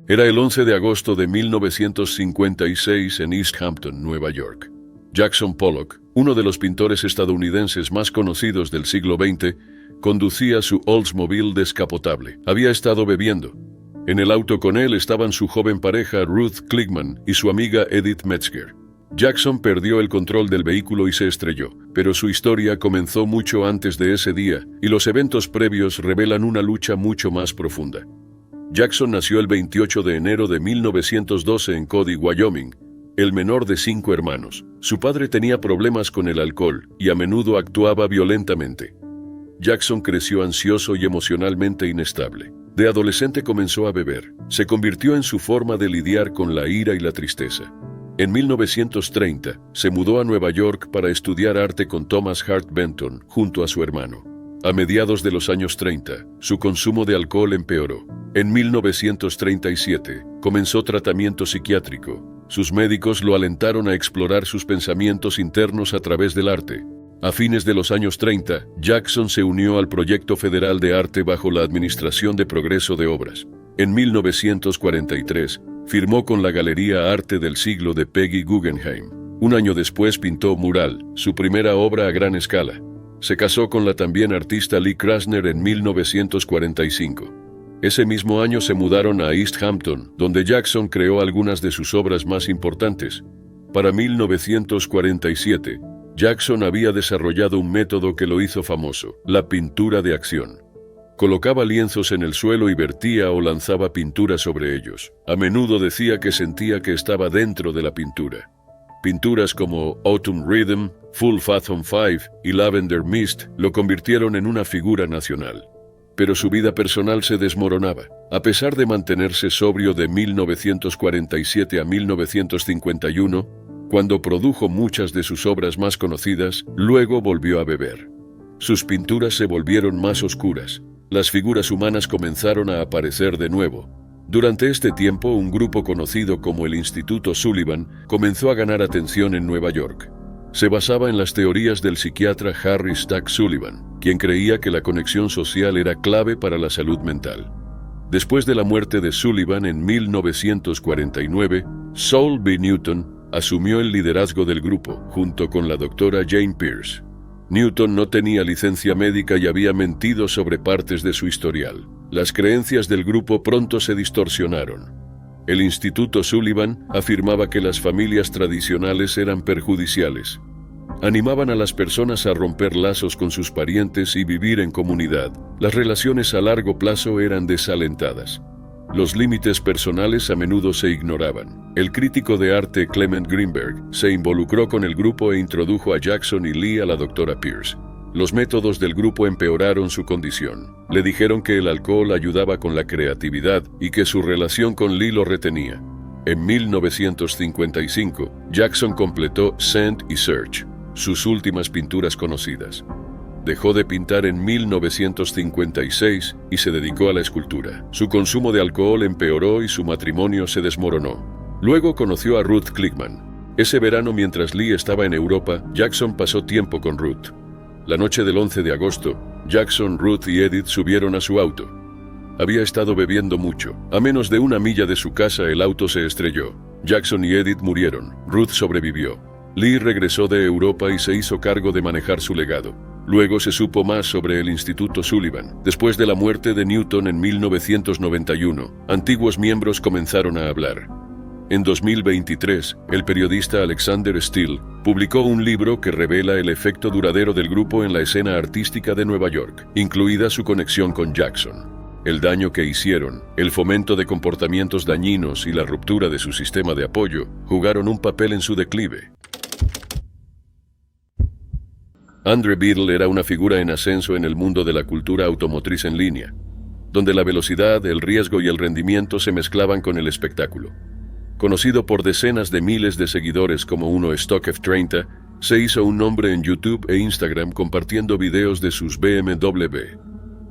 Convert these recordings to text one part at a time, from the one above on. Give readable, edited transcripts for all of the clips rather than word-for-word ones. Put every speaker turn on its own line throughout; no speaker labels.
Era el 11 de agosto de 1956 en East Hampton, Nueva York. Jackson Pollock, uno de los pintores estadounidenses más conocidos del siglo XX, conducía su Oldsmobile descapotable. Había estado bebiendo. En el auto con él estaban su joven pareja Ruth Kligman y su amiga Edith Metzger. Jackson perdió el control del vehículo y se estrelló, pero su historia comenzó mucho antes de ese día, y los eventos previos revelan una lucha mucho más profunda. Jackson nació el 28 de enero de 1912 en Cody, Wyoming, el menor de 5 hermanos. Su padre tenía problemas con el alcohol y a menudo actuaba violentamente. Jackson creció ansioso y emocionalmente inestable. De adolescente comenzó a beber. Se convirtió en su forma de lidiar con la ira y la tristeza. En 1930, se mudó a Nueva York para estudiar arte con Thomas Hart Benton junto a su hermano. A mediados de los años 30, su consumo de alcohol empeoró. En 1937, comenzó tratamiento psiquiátrico. Sus médicos lo alentaron a explorar sus pensamientos internos a través del arte. A fines de los años 30, Jackson se unió al Proyecto Federal de Arte bajo la Administración de Progreso de Obras. En 1943, firmó con la Galería Arte del Siglo de Peggy Guggenheim. Un año después pintó Mural, su primera obra a gran escala. Se casó con la también artista Lee Krasner en 1945. Ese mismo año se mudaron a East Hampton, donde Jackson creó algunas de sus obras más importantes. Para 1947, Jackson había desarrollado un método que lo hizo famoso, la pintura de acción. Colocaba lienzos en el suelo y vertía o lanzaba pintura sobre ellos. A menudo decía que sentía que estaba dentro de la pintura. Pinturas como Autumn Rhythm, Full Fathom 5 y Lavender Mist lo convirtieron en una figura nacional. Pero su vida personal se desmoronaba. A pesar de mantenerse sobrio de 1947 a 1951, cuando produjo muchas de sus obras más conocidas, luego volvió a beber. Sus pinturas se volvieron más oscuras. Las figuras humanas comenzaron a aparecer de nuevo. Durante este tiempo, un grupo conocido como el Instituto Sullivan comenzó a ganar atención en Nueva York. Se basaba en las teorías del psiquiatra Harry Stack Sullivan, quien creía que la conexión social era clave para la salud mental. Después de la muerte de Sullivan en 1949, Saul B. Newton asumió el liderazgo del grupo, junto con la doctora Jane Pierce. Newton no tenía licencia médica y había mentido sobre partes de su historial. Las creencias del grupo pronto se distorsionaron. El Instituto Sullivan afirmaba que las familias tradicionales eran perjudiciales. Animaban a las personas a romper lazos con sus parientes y vivir en comunidad. Las relaciones a largo plazo eran desalentadas. Los límites personales a menudo se ignoraban. El crítico de arte Clement Greenberg se involucró con el grupo e introdujo a Jackson y Lee a la doctora Pierce. Los métodos del grupo empeoraron su condición. Le dijeron que el alcohol ayudaba con la creatividad y que su relación con Lee lo retenía. En 1955, Jackson completó Scent y Search, sus últimas pinturas conocidas. Dejó de pintar en 1956 y se dedicó a la escultura. Su consumo de alcohol empeoró y su matrimonio se desmoronó. Luego conoció a Ruth Kligman. Ese verano, mientras Lee estaba en Europa, Jackson pasó tiempo con Ruth. La noche del 11 de agosto, Jackson, Ruth y Edith subieron a su auto. Había estado bebiendo mucho. A menos de 1 milla de su casa, el auto se estrelló. Jackson y Edith murieron. Ruth sobrevivió. Lee regresó de Europa y se hizo cargo de manejar su legado. Luego se supo más sobre el Instituto Sullivan. Después de la muerte de Newton en 1991, antiguos miembros comenzaron a hablar. En 2023, el periodista Alexander Steele publicó un libro que revela el efecto duradero del grupo en la escena artística de Nueva York, incluida su conexión con Jackson. El daño que hicieron, el fomento de comportamientos dañinos y la ruptura de su sistema de apoyo jugaron un papel en su declive. Andre Biddle era una figura en ascenso en el mundo de la cultura automotriz en línea, donde la velocidad, el riesgo y el rendimiento se mezclaban con el espectáculo. Conocido por decenas de miles de seguidores como uno Stock F30, se hizo un nombre en YouTube e Instagram compartiendo videos de sus BMW,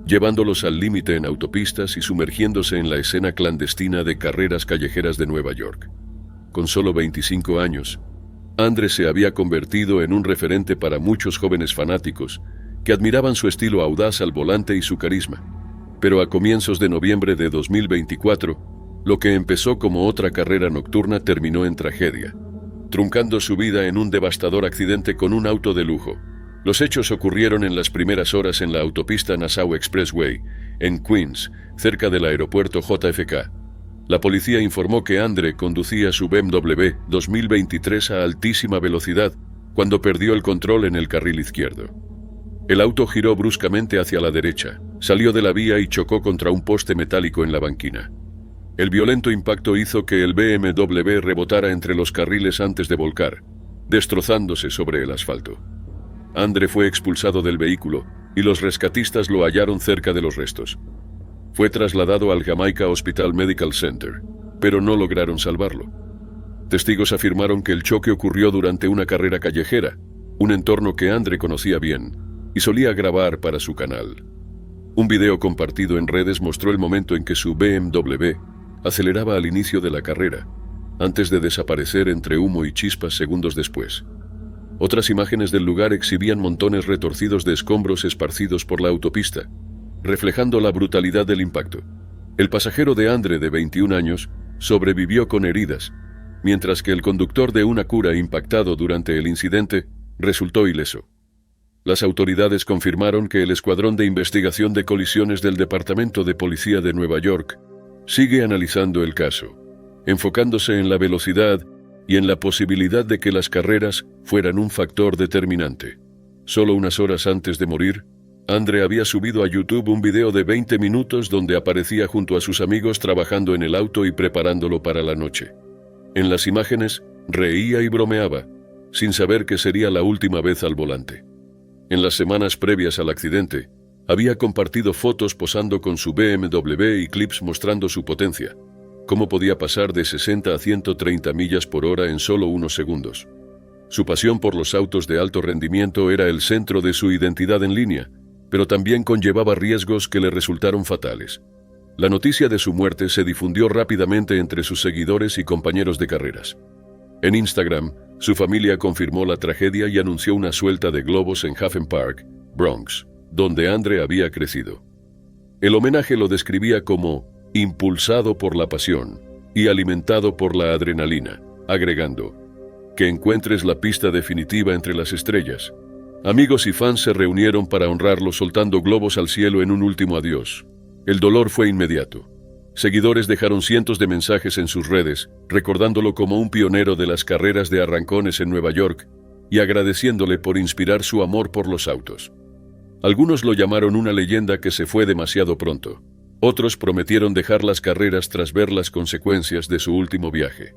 llevándolos al límite en autopistas y sumergiéndose en la escena clandestina de carreras callejeras de Nueva York. Con solo 25 años, Andre se había convertido en un referente para muchos jóvenes fanáticos que admiraban su estilo audaz al volante y su carisma. Pero a comienzos de noviembre de 2024, Lo que empezó como otra carrera nocturna terminó en tragedia, truncando su vida en un devastador accidente con un auto de lujo. Los hechos ocurrieron en las primeras horas en la autopista Nassau Expressway, en Queens, cerca del aeropuerto JFK. La policía informó que Andre conducía su BMW 2023 a altísima velocidad cuando perdió el control en el carril izquierdo. El auto giró bruscamente hacia la derecha, salió de la vía y chocó contra un poste metálico en la banquina. El violento impacto hizo que el BMW rebotara entre los carriles antes de volcar, destrozándose sobre el asfalto. Andre fue expulsado del vehículo y los rescatistas lo hallaron cerca de los restos. Fue trasladado al Jamaica Hospital Medical Center, pero no lograron salvarlo. Testigos afirmaron que el choque ocurrió durante una carrera callejera, un entorno que Andre conocía bien y solía grabar para su canal. Un video compartido en redes mostró el momento en que su BMW aceleraba al inicio de la carrera, antes de desaparecer entre humo y chispas segundos después. Otras imágenes del lugar exhibían montones retorcidos de escombros esparcidos por la autopista, reflejando la brutalidad del impacto. El pasajero de Andre, de 21 años, sobrevivió con heridas, mientras que el conductor de una Acura impactado durante el incidente resultó ileso. Las autoridades confirmaron que el Escuadrón de Investigación de Colisiones del Departamento de Policía de Nueva York sigue analizando el caso, enfocándose en la velocidad y en la posibilidad de que las carreras fueran un factor determinante. Solo unas horas antes de morir, Andre había subido a YouTube un video de 20 minutos donde aparecía junto a sus amigos trabajando en el auto y preparándolo para la noche. En las imágenes, reía y bromeaba, sin saber que sería la última vez al volante. En las semanas previas al accidente, había compartido fotos posando con su BMW y clips mostrando su potencia, cómo podía pasar de 60 a 130 millas por hora en solo unos segundos. Su pasión por los autos de alto rendimiento era el centro de su identidad en línea, pero también conllevaba riesgos que le resultaron fatales. La noticia de su muerte se difundió rápidamente entre sus seguidores y compañeros de carreras. En Instagram, su familia confirmó la tragedia y anunció una suelta de globos en Haven Park, Bronx, donde Andre había crecido. El homenaje lo describía como impulsado por la pasión y alimentado por la adrenalina, agregando, que encuentres la pista definitiva entre las estrellas. Amigos y fans se reunieron para honrarlo soltando globos al cielo en un último adiós. El dolor fue inmediato. Seguidores dejaron cientos de mensajes en sus redes, recordándolo como un pionero de las carreras de arrancones en Nueva York y agradeciéndole por inspirar su amor por los autos. Algunos lo llamaron una leyenda que se fue demasiado pronto. Otros prometieron dejar las carreras tras ver las consecuencias de su último viaje.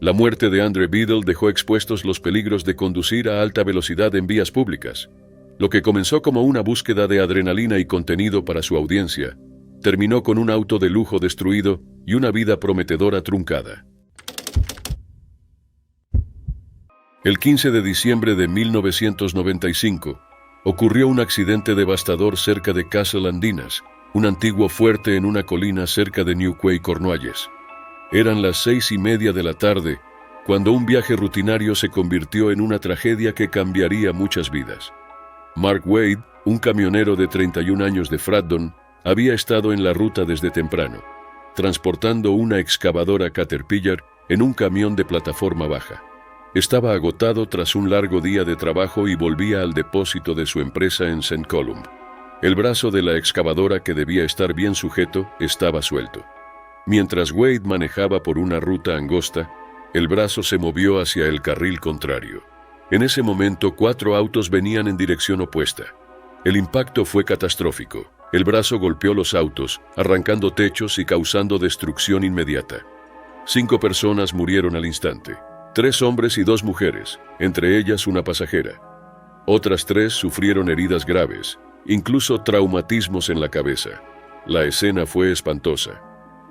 La muerte de Andre Biddle dejó expuestos los peligros de conducir a alta velocidad en vías públicas. Lo que comenzó como una búsqueda de adrenalina y contenido para su audiencia, terminó con un auto de lujo destruido y una vida prometedora truncada. El 15 de diciembre de 1995, ocurrió un accidente devastador cerca de Castle Andinas, un antiguo fuerte en una colina cerca de New Quay, Cornualles. Eran las 6:30 de la tarde, cuando un viaje rutinario se convirtió en una tragedia que cambiaría muchas vidas. Mark Wade, un camionero de 31 años de Fratton, había estado en la ruta desde temprano, transportando una excavadora Caterpillar en un camión de plataforma baja. Estaba agotado tras un largo día de trabajo y volvía al depósito de su empresa en St. Columb. El brazo de la excavadora, que debía estar bien sujeto, estaba suelto. Mientras Wade manejaba por una ruta angosta, el brazo se movió hacia el carril contrario. En ese momento, 4 autos venían en dirección opuesta. El impacto fue catastrófico. El brazo golpeó los autos, arrancando techos y causando destrucción inmediata. 5 personas murieron al instante. 3 hombres y 2 mujeres, entre ellas una pasajera. Otras 3 sufrieron heridas graves, incluso traumatismos en la cabeza. La escena fue espantosa.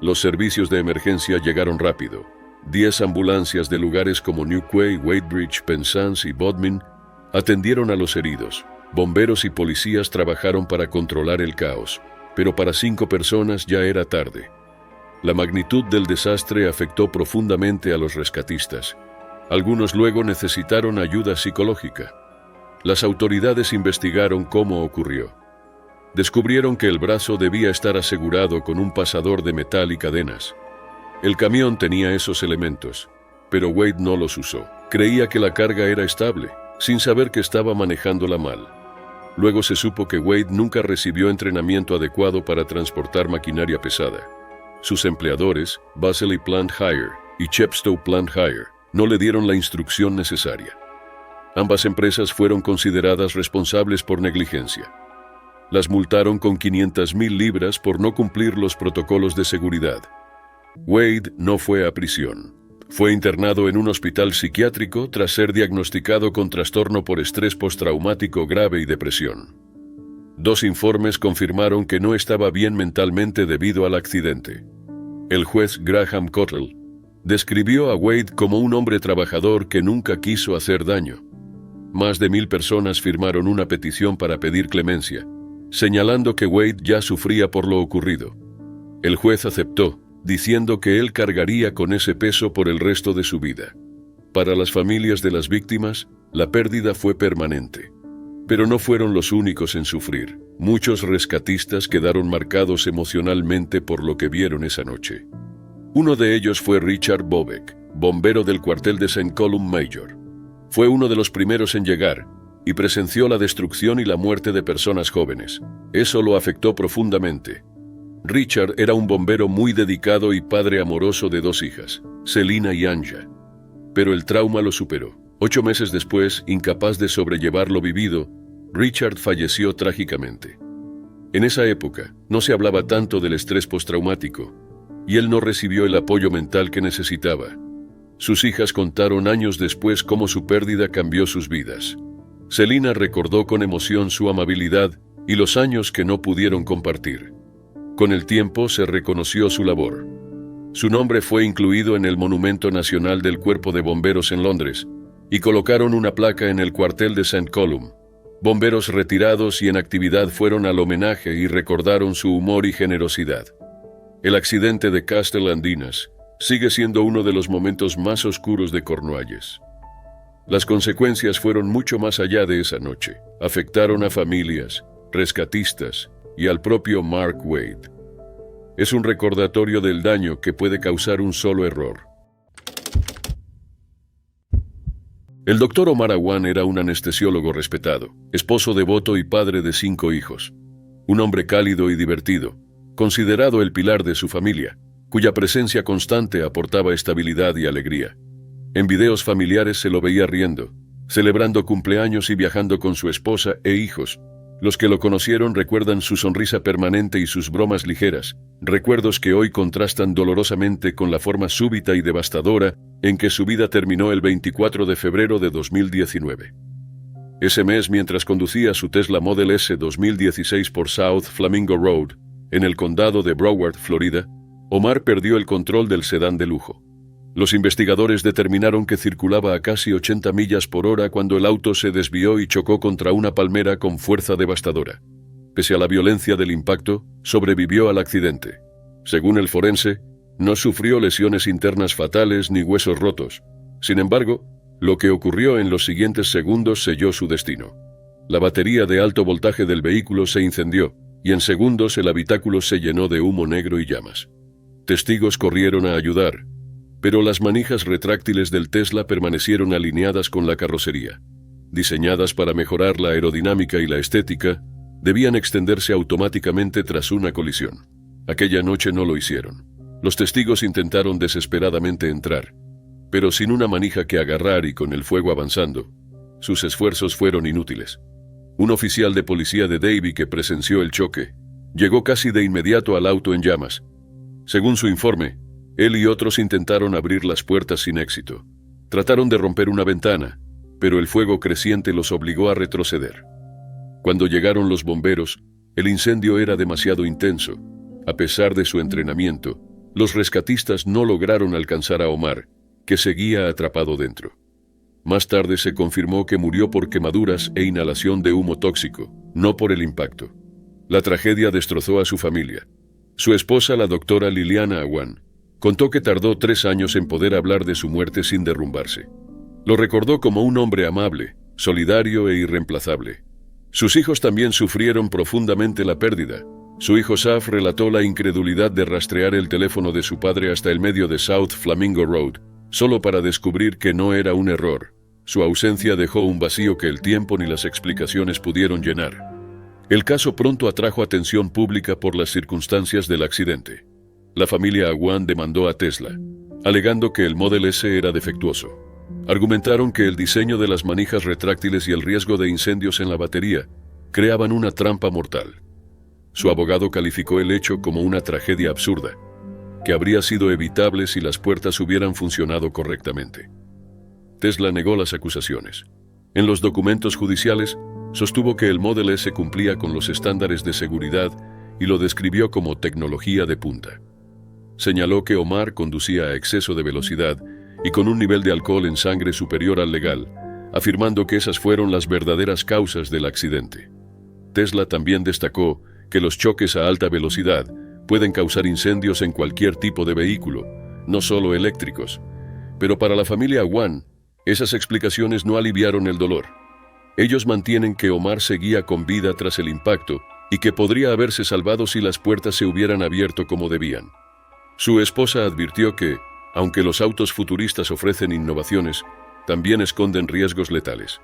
Los servicios de emergencia llegaron rápido. 10 ambulancias de lugares como New Quay, Wadebridge, Penzance y Bodmin atendieron a los heridos. Bomberos y policías trabajaron para controlar el caos, pero para 5 personas ya era tarde. La magnitud del desastre afectó profundamente a los rescatistas. Algunos luego necesitaron ayuda psicológica. Las autoridades investigaron cómo ocurrió. Descubrieron que el brazo debía estar asegurado con un pasador de metal y cadenas. El camión tenía esos elementos, pero Wade no los usó. Creía que la carga era estable, sin saber que estaba manejándola mal. Luego se supo que Wade nunca recibió entrenamiento adecuado para transportar maquinaria pesada. Sus empleadores, Baseley Plant Hire y Chepstow Plant Hire, no le dieron la instrucción necesaria. Ambas empresas fueron consideradas responsables por negligencia. Las multaron con 500,000 libras por no cumplir los protocolos de seguridad. Wade no fue a prisión. Fue internado en un hospital psiquiátrico tras ser diagnosticado con trastorno por estrés postraumático grave y depresión. 2 informes confirmaron que no estaba bien mentalmente debido al accidente. El juez Graham Cottrell describió a Wade como un hombre trabajador que nunca quiso hacer daño. Más de 1,000 personas firmaron una petición para pedir clemencia, señalando que Wade ya sufría por lo ocurrido. El juez aceptó, diciendo que él cargaría con ese peso por el resto de su vida. Para las familias de las víctimas, la pérdida fue permanente. Pero no fueron los únicos en sufrir. Muchos rescatistas quedaron marcados emocionalmente por lo que vieron esa noche. Uno de ellos fue Richard Bobek, bombero del cuartel de St. Columb Major. Fue uno de los primeros en llegar y presenció la destrucción y la muerte de personas jóvenes. Eso lo afectó profundamente. Richard era un bombero muy dedicado y padre amoroso de 2 hijas, Selina y Anja. Pero el trauma lo superó. 8 meses después, incapaz de sobrellevar lo vivido, Richard falleció trágicamente. En esa época, no se hablaba tanto del estrés postraumático, y él no recibió el apoyo mental que necesitaba. Sus hijas contaron años después cómo su pérdida cambió sus vidas. Selina recordó con emoción su amabilidad y los años que no pudieron compartir. Con el tiempo se reconoció su labor. Su nombre fue incluido en el Monumento Nacional del Cuerpo de Bomberos en Londres y colocaron una placa en el cuartel de St. Columb. Bomberos retirados y en actividad fueron al homenaje y recordaron su humor y generosidad. El accidente de Castellandinas sigue siendo uno de los momentos más oscuros de Cornualles. Las consecuencias fueron mucho más allá de esa noche. Afectaron a familias, rescatistas y al propio Mark Wade. Es un recordatorio del daño que puede causar un solo error. El Dr. Omar Awan era un anestesiólogo respetado, esposo devoto y padre de 5 hijos. Un hombre cálido y divertido, considerado el pilar de su familia, cuya presencia constante aportaba estabilidad y alegría. En videos familiares se lo veía riendo, celebrando cumpleaños y viajando con su esposa e hijos. Los que lo conocieron recuerdan su sonrisa permanente y sus bromas ligeras, recuerdos que hoy contrastan dolorosamente con la forma súbita y devastadora en que su vida terminó el 24 de febrero de 2019. Ese mes, mientras conducía su Tesla Model S 2016 por South Flamingo Road, en el condado de Broward, Florida, Omar perdió el control del sedán de lujo. Los investigadores determinaron que circulaba a casi 80 millas por hora cuando el auto se desvió y chocó contra una palmera con fuerza devastadora. Pese a la violencia del impacto, sobrevivió al accidente. Según el forense, no sufrió lesiones internas fatales ni huesos rotos. Sin embargo, lo que ocurrió en los siguientes segundos selló su destino. La batería de alto voltaje del vehículo se incendió y en segundos el habitáculo se llenó de humo negro y llamas. Testigos corrieron a ayudar, pero las manijas retráctiles del Tesla permanecieron alineadas con la carrocería. Diseñadas para mejorar la aerodinámica y la estética, debían extenderse automáticamente tras una colisión. Aquella noche no lo hicieron. Los testigos intentaron desesperadamente entrar, pero sin una manija que agarrar y con el fuego avanzando, sus esfuerzos fueron inútiles. Un oficial de policía de Davie que presenció el choque, llegó casi de inmediato al auto en llamas. Según su informe, él y otros intentaron abrir las puertas sin éxito. Trataron de romper una ventana, pero el fuego creciente los obligó a retroceder. Cuando llegaron los bomberos, el incendio era demasiado intenso. A pesar de su entrenamiento, los rescatistas no lograron alcanzar a Omar, que seguía atrapado dentro. Más tarde se confirmó que murió por quemaduras e inhalación de humo tóxico, no por el impacto. La tragedia destrozó a su familia. Su esposa, la doctora Liliana Awan, contó que tardó 3 años en poder hablar de su muerte sin derrumbarse. Lo recordó como un hombre amable, solidario e irreemplazable. Sus hijos también sufrieron profundamente la pérdida. Su hijo Saf relató la incredulidad de rastrear el teléfono de su padre hasta el medio de South Flamingo Road, solo para descubrir que no era un error. Su ausencia dejó un vacío que el tiempo ni las explicaciones pudieron llenar. El caso pronto atrajo atención pública por las circunstancias del accidente. La familia Awan demandó a Tesla, alegando que el Model S era defectuoso. Argumentaron que el diseño de las manijas retráctiles y el riesgo de incendios en la batería creaban una trampa mortal. Su abogado calificó el hecho como una tragedia absurda, que habría sido evitable si las puertas hubieran funcionado correctamente. Tesla negó las acusaciones. En los documentos judiciales, sostuvo que el Model S cumplía con los estándares de seguridad y lo describió como tecnología de punta. Señaló que Omar conducía a exceso de velocidad y con un nivel de alcohol en sangre superior al legal, afirmando que esas fueron las verdaderas causas del accidente. Tesla también destacó que los choques a alta velocidad pueden causar incendios en cualquier tipo de vehículo, no solo eléctricos. Pero para la familia Awan, esas explicaciones no aliviaron el dolor. Ellos mantienen que Omar seguía con vida tras el impacto y que podría haberse salvado si las puertas se hubieran abierto como debían. Su esposa advirtió que, aunque los autos futuristas ofrecen innovaciones, también esconden riesgos letales.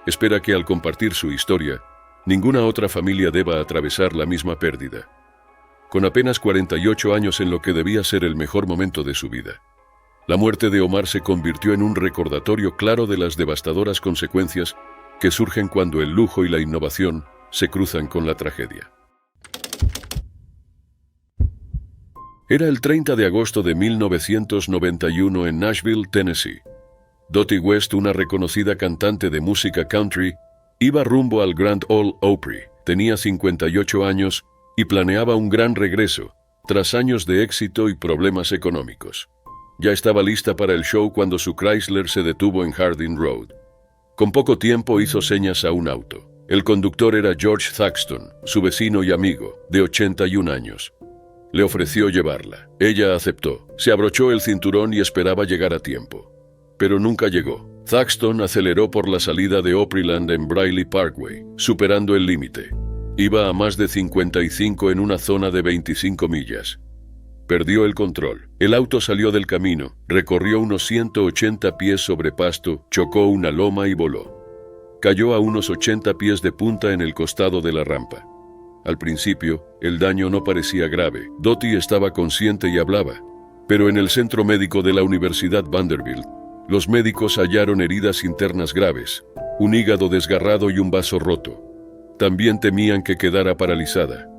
Espera que al compartir su historia, ninguna otra familia deba atravesar la misma pérdida. Con apenas 48 años en lo que debía ser el mejor momento de su vida, la muerte de Omar se convirtió en un recordatorio claro de las devastadoras consecuencias que surgen cuando el lujo y la innovación se cruzan con la tragedia. Era el 30 de agosto de 1991 en Nashville, Tennessee. Dottie West, una reconocida cantante de música country, iba rumbo al Grand Ole Opry. Tenía 58 años y planeaba un gran regreso, tras años de éxito y problemas económicos. Ya estaba lista para el show cuando su Chrysler se detuvo en Harding Road. Con poco tiempo hizo señas a un auto. El conductor era George Thaxton, su vecino y amigo, de 81 años. Le ofreció llevarla. Ella aceptó. Se abrochó el cinturón y esperaba llegar a tiempo. Pero nunca llegó. Thaxton aceleró por la salida de Opryland en Briley Parkway, superando el límite. Iba a más de 55 en una zona de 25 millas. Perdió el control. El auto salió del camino, recorrió unos 180 pies sobre pasto, chocó una loma y voló. Cayó a unos 80 pies de punta en el costado de la rampa. Al principio, el daño no parecía grave. Dottie estaba consciente y hablaba. Pero en el centro médico de la Universidad Vanderbilt, los médicos hallaron heridas internas graves, un hígado desgarrado y un vaso roto. También temían que quedara paralizada.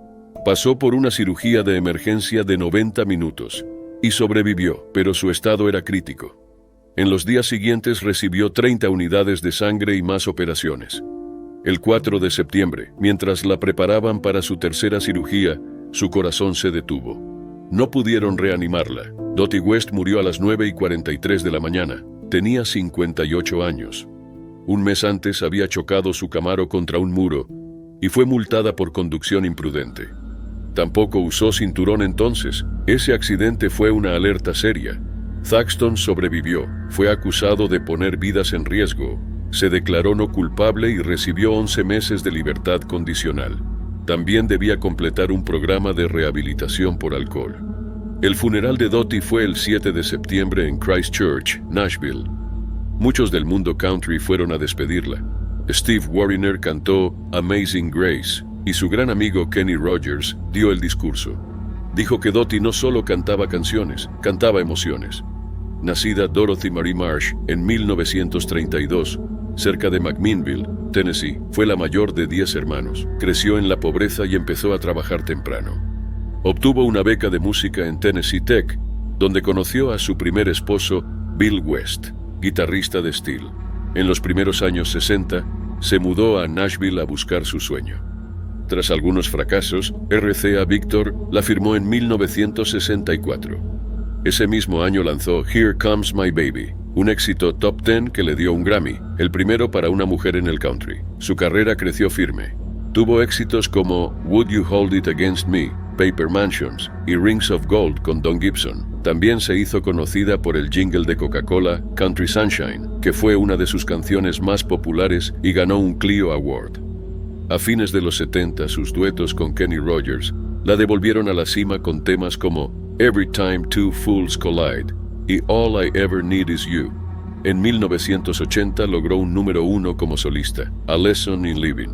Pasó por una cirugía de emergencia de 90 minutos y sobrevivió, pero su estado era crítico. En los días siguientes recibió 30 unidades de sangre y más operaciones. El 4 de septiembre, mientras la preparaban para su tercera cirugía, su corazón se detuvo. No pudieron reanimarla. Dottie West murió a las 9:43 de la mañana. Tenía 58 años. Un mes antes había chocado su Camaro contra un muro y fue multada por conducción imprudente. Tampoco usó cinturón entonces. Ese accidente fue una alerta seria. Thaxton sobrevivió, fue acusado de poner vidas en riesgo, se declaró no culpable y recibió 11 meses de libertad condicional. También debía completar un programa de rehabilitación por alcohol. El funeral de Dottie fue el 7 de septiembre en Christchurch, Nashville. Muchos del mundo country fueron a despedirla. Steve Wariner cantó Amazing Grace y su gran amigo Kenny Rogers dio el discurso. Dijo que Dottie no solo cantaba canciones, cantaba emociones. Nacida Dorothy Marie Marsh en 1932, cerca de McMinnville, Tennessee, fue la mayor de 10 hermanos. Creció en la pobreza y empezó a trabajar temprano. Obtuvo una beca de música en Tennessee Tech, donde conoció a su primer esposo, Bill West, guitarrista de Steel. En los primeros años 60, se mudó a Nashville a buscar su sueño. Tras algunos fracasos, RCA Victor la firmó en 1964. Ese mismo año lanzó Here Comes My Baby, un éxito top 10 que le dio un Grammy, el primero para una mujer en el country. Su carrera creció firme. Tuvo éxitos como Would You Hold It Against Me, Paper Mansions y Rings of Gold con Don Gibson. También se hizo conocida por el jingle de Coca-Cola, Country Sunshine, que fue una de sus canciones más populares y ganó un Clio Award. A fines de los 70, sus duetos con Kenny Rogers La devolvieron a la cima con temas como Every Time Two Fools Collide y All I Ever Need Is You. En 1980 logró un número 1 como solista, A Lesson in Living.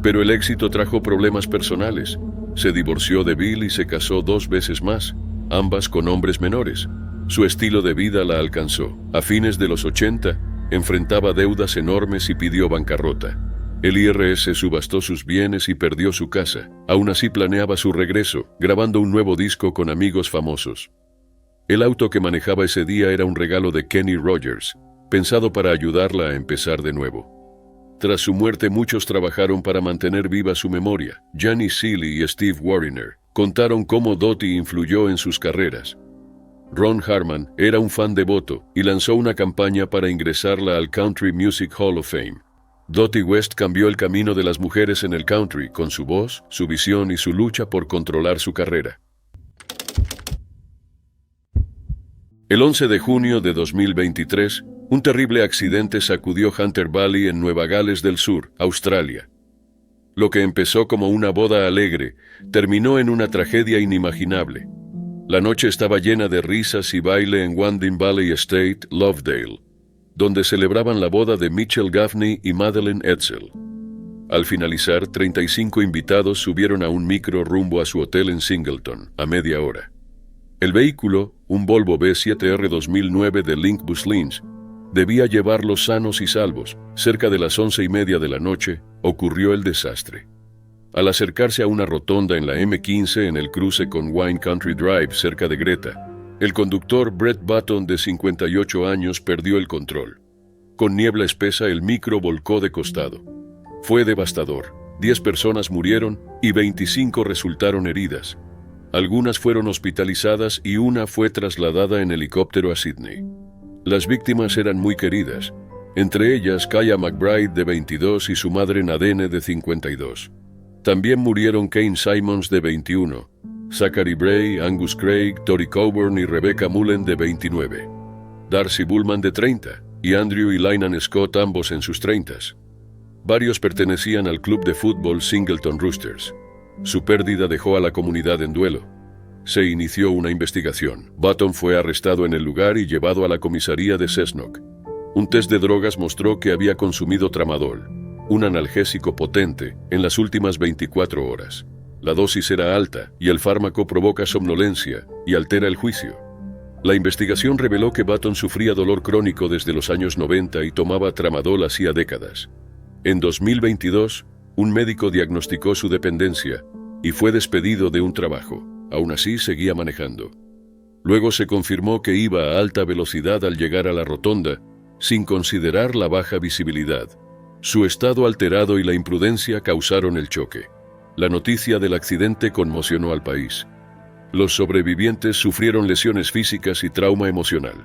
Pero el éxito trajo problemas personales. Se divorció de Bill y se casó 2 veces más, ambas con hombres menores. Su estilo de vida la alcanzó. A fines de los 80, enfrentaba deudas enormes y pidió bancarrota. El IRS subastó sus bienes y perdió su casa. Aún así planeaba su regreso, grabando un nuevo disco con amigos famosos. El auto que manejaba ese día era un regalo de Kenny Rogers, pensado para ayudarla a empezar de nuevo. Tras su muerte, muchos trabajaron para mantener viva su memoria. Janis Seeley y Steve Wariner contaron cómo Dottie influyó en sus carreras. Ron Harman era un fan devoto y lanzó una campaña para ingresarla al Country Music Hall of Fame. Dottie West cambió el camino de las mujeres en el country con su voz, su visión y su lucha por controlar su carrera. El 11 de junio de 2023, un terrible accidente sacudió Hunter Valley en Nueva Gales del Sur, Australia. Lo que empezó como una boda alegre, terminó en una tragedia inimaginable. La noche estaba llena de risas y baile en Wandin Valley Estate, Lovedale, donde celebraban la boda de Mitchell Gaffney y Madeleine Edsel. Al finalizar, 35 invitados subieron a un micro rumbo a su hotel en Singleton, a media hora. El vehículo, un Volvo B7R 2009 de Link Bus Lynch, debía llevarlos sanos y salvos. Cerca de las 11:30 de la noche, ocurrió el desastre. Al acercarse a una rotonda en la M15 en el cruce con Wine Country Drive cerca de Greta, el conductor Brett Button, de 58 años, perdió el control. Con niebla espesa, el micro volcó de costado. Fue devastador. 10 personas murieron y 25 resultaron heridas. Algunas fueron hospitalizadas y una fue trasladada en helicóptero a Sydney. Las víctimas eran muy queridas, entre ellas Kaya McBride, de 22, y su madre Nadine, de 52. También murieron Kane Simons, de 21, Zachary Bray, Angus Craig, Tori Coburn y Rebecca Mullen, de 29, Darcy Bullman, de 30, y Andrew y Lynan Scott, ambos en sus 30s. Varios pertenecían al club de fútbol Singleton Roosters. Su pérdida dejó a la comunidad en duelo. Se inició una investigación. Button fue arrestado en el lugar y llevado a la comisaría de Cessnock. Un test de drogas mostró que había consumido tramadol, un analgésico potente, en las últimas 24 horas. La dosis era alta y el fármaco provoca somnolencia y altera el juicio. La investigación reveló que Button sufría dolor crónico desde los años 90 y tomaba tramadol hacía décadas. En 2022, un médico diagnosticó su dependencia y fue despedido de un trabajo. Aún así, seguía manejando. Luego se confirmó que iba a alta velocidad al llegar a la rotonda, sin considerar la baja visibilidad. Su estado alterado y la imprudencia causaron el choque. La noticia del accidente conmocionó al país. Los sobrevivientes sufrieron lesiones físicas y trauma emocional.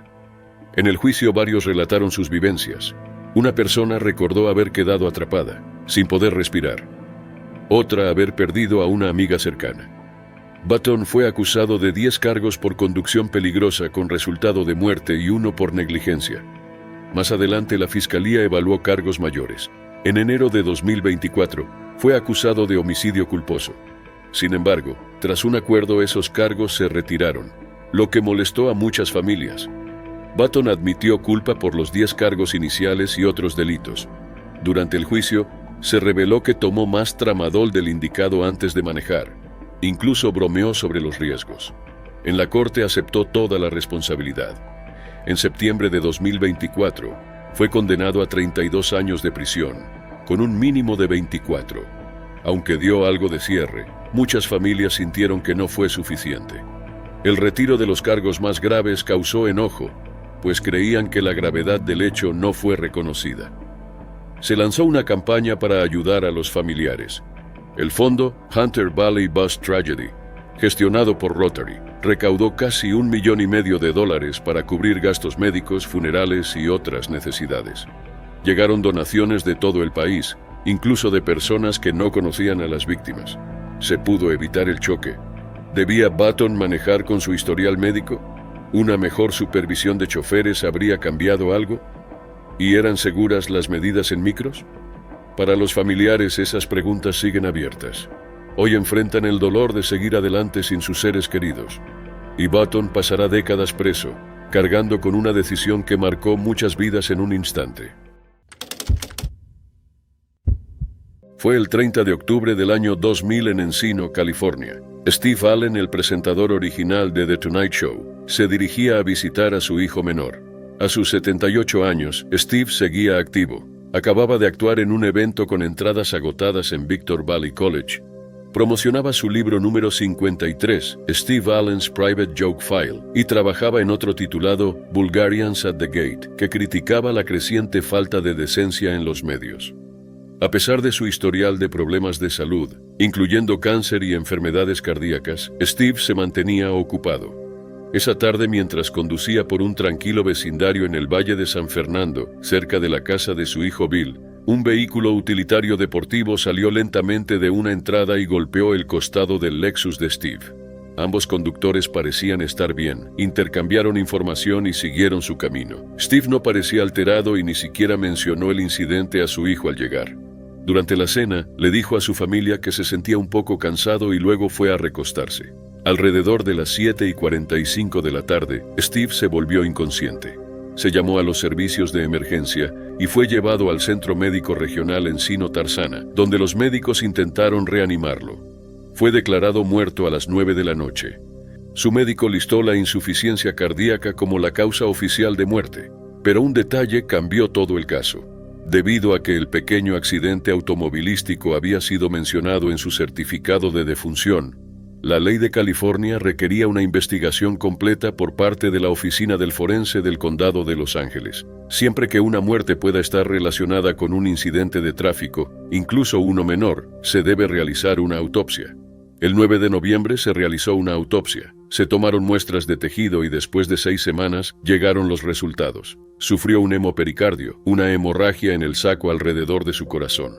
En el juicio, varios relataron sus vivencias. Una persona recordó haber quedado atrapada, sin poder respirar. Otra, haber perdido a una amiga cercana. Button fue acusado de 10 cargos por conducción peligrosa con resultado de muerte y 1 por negligencia. Más adelante, la fiscalía evaluó cargos mayores. En enero de 2024, fue acusado de homicidio culposo. Sin embargo, tras un acuerdo, esos cargos se retiraron, lo que molestó a muchas familias. Button admitió culpa por los 10 cargos iniciales y otros delitos. Durante el juicio, se reveló que tomó más tramadol del indicado antes de manejar. Incluso bromeó sobre los riesgos. En la corte aceptó toda la responsabilidad. En septiembre de 2024, fue condenado a 32 años de prisión, con un mínimo de 24. Aunque dio algo de cierre, muchas familias sintieron que no fue suficiente. El retiro de los cargos más graves causó enojo, pues creían que la gravedad del hecho no fue reconocida. Se lanzó una campaña para ayudar a los familiares. El fondo Hunter Valley Bus Tragedy, gestionado por Rotary, recaudó casi $1,5 millones para cubrir gastos médicos, funerales y otras necesidades. Llegaron donaciones de todo el país, incluso de personas que no conocían a las víctimas. Se pudo evitar el choque. ¿Debía Button manejar con su historial médico? ¿Una mejor supervisión de choferes habría cambiado algo? ¿Y eran seguras las medidas en micros? Para los familiares, esas preguntas siguen abiertas. Hoy enfrentan el dolor de seguir adelante sin sus seres queridos. Y Button pasará décadas preso, cargando con una decisión que marcó muchas vidas en un instante. Fue el 30 de octubre del año 2000 en Encino, California. Steve Allen, el presentador original de The Tonight Show, se dirigía a visitar a su hijo menor. A sus 78 años, Steve seguía activo. Acababa de actuar en un evento con entradas agotadas en Victor Valley College. Promocionaba su libro número 53, Steve Allen's Private Joke File, y trabajaba en otro titulado Bulgarians at the Gate, que criticaba la creciente falta de decencia en los medios. A pesar de su historial de problemas de salud, incluyendo cáncer y enfermedades cardíacas, Steve se mantenía ocupado. Esa tarde, mientras conducía por un tranquilo vecindario en el Valle de San Fernando, cerca de la casa de su hijo Bill, un vehículo utilitario deportivo salió lentamente de una entrada y golpeó el costado del Lexus de Steve. Ambos conductores parecían estar bien, intercambiaron información y siguieron su camino. Steve no parecía alterado y ni siquiera mencionó el incidente a su hijo al llegar. Durante la cena, le dijo a su familia que se sentía un poco cansado y luego fue a recostarse. Alrededor de las 7:45 de la tarde, Steve se volvió inconsciente. Se llamó a los servicios de emergencia y fue llevado al Centro Médico Regional Encino Tarzana, donde los médicos intentaron reanimarlo. Fue declarado muerto a las 9 de la noche. Su médico listó la insuficiencia cardíaca como la causa oficial de muerte, pero un detalle cambió todo el caso. Debido a que el pequeño accidente automovilístico había sido mencionado en su certificado de defunción, la ley de California requería una investigación completa por parte de la Oficina del Forense del Condado de Los Ángeles. Siempre que una muerte pueda estar relacionada con un incidente de tráfico, incluso uno menor, se debe realizar una autopsia. El 9 de noviembre se realizó una autopsia. Se tomaron muestras de tejido y después de 6 semanas llegaron los resultados. Sufrió un hemopericardio, una hemorragia en el saco alrededor de su corazón.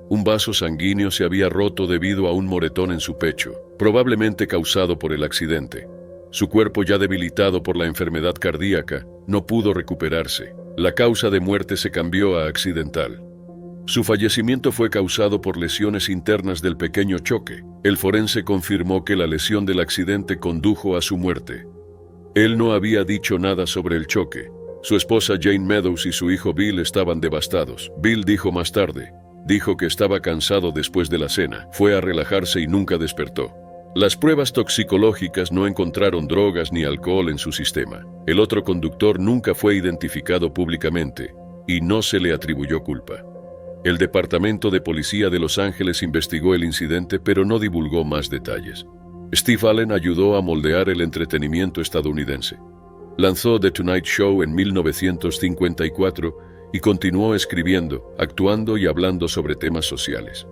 Un vaso sanguíneo se había roto debido a un moretón en su pecho, probablemente causado por el accidente. Su cuerpo, ya debilitado por la enfermedad cardíaca, no pudo recuperarse. La causa de muerte se cambió a accidental. Su fallecimiento fue causado por lesiones internas del pequeño choque. El forense confirmó que la lesión del accidente condujo a su muerte. Él no había dicho nada sobre el choque. Su esposa Jane Meadows y su hijo Bill estaban devastados. Bill dijo más tarde, dijo que estaba cansado después de la cena, fue a relajarse y nunca despertó. Las pruebas toxicológicas no encontraron drogas ni alcohol en su sistema. El otro conductor nunca fue identificado públicamente y no se le atribuyó culpa. El Departamento de Policía de Los Ángeles investigó el incidente, pero no divulgó más detalles. Steve Allen ayudó a moldear el entretenimiento estadounidense. Lanzó The Tonight Show en 1954 y continuó escribiendo, actuando y hablando sobre temas sociales.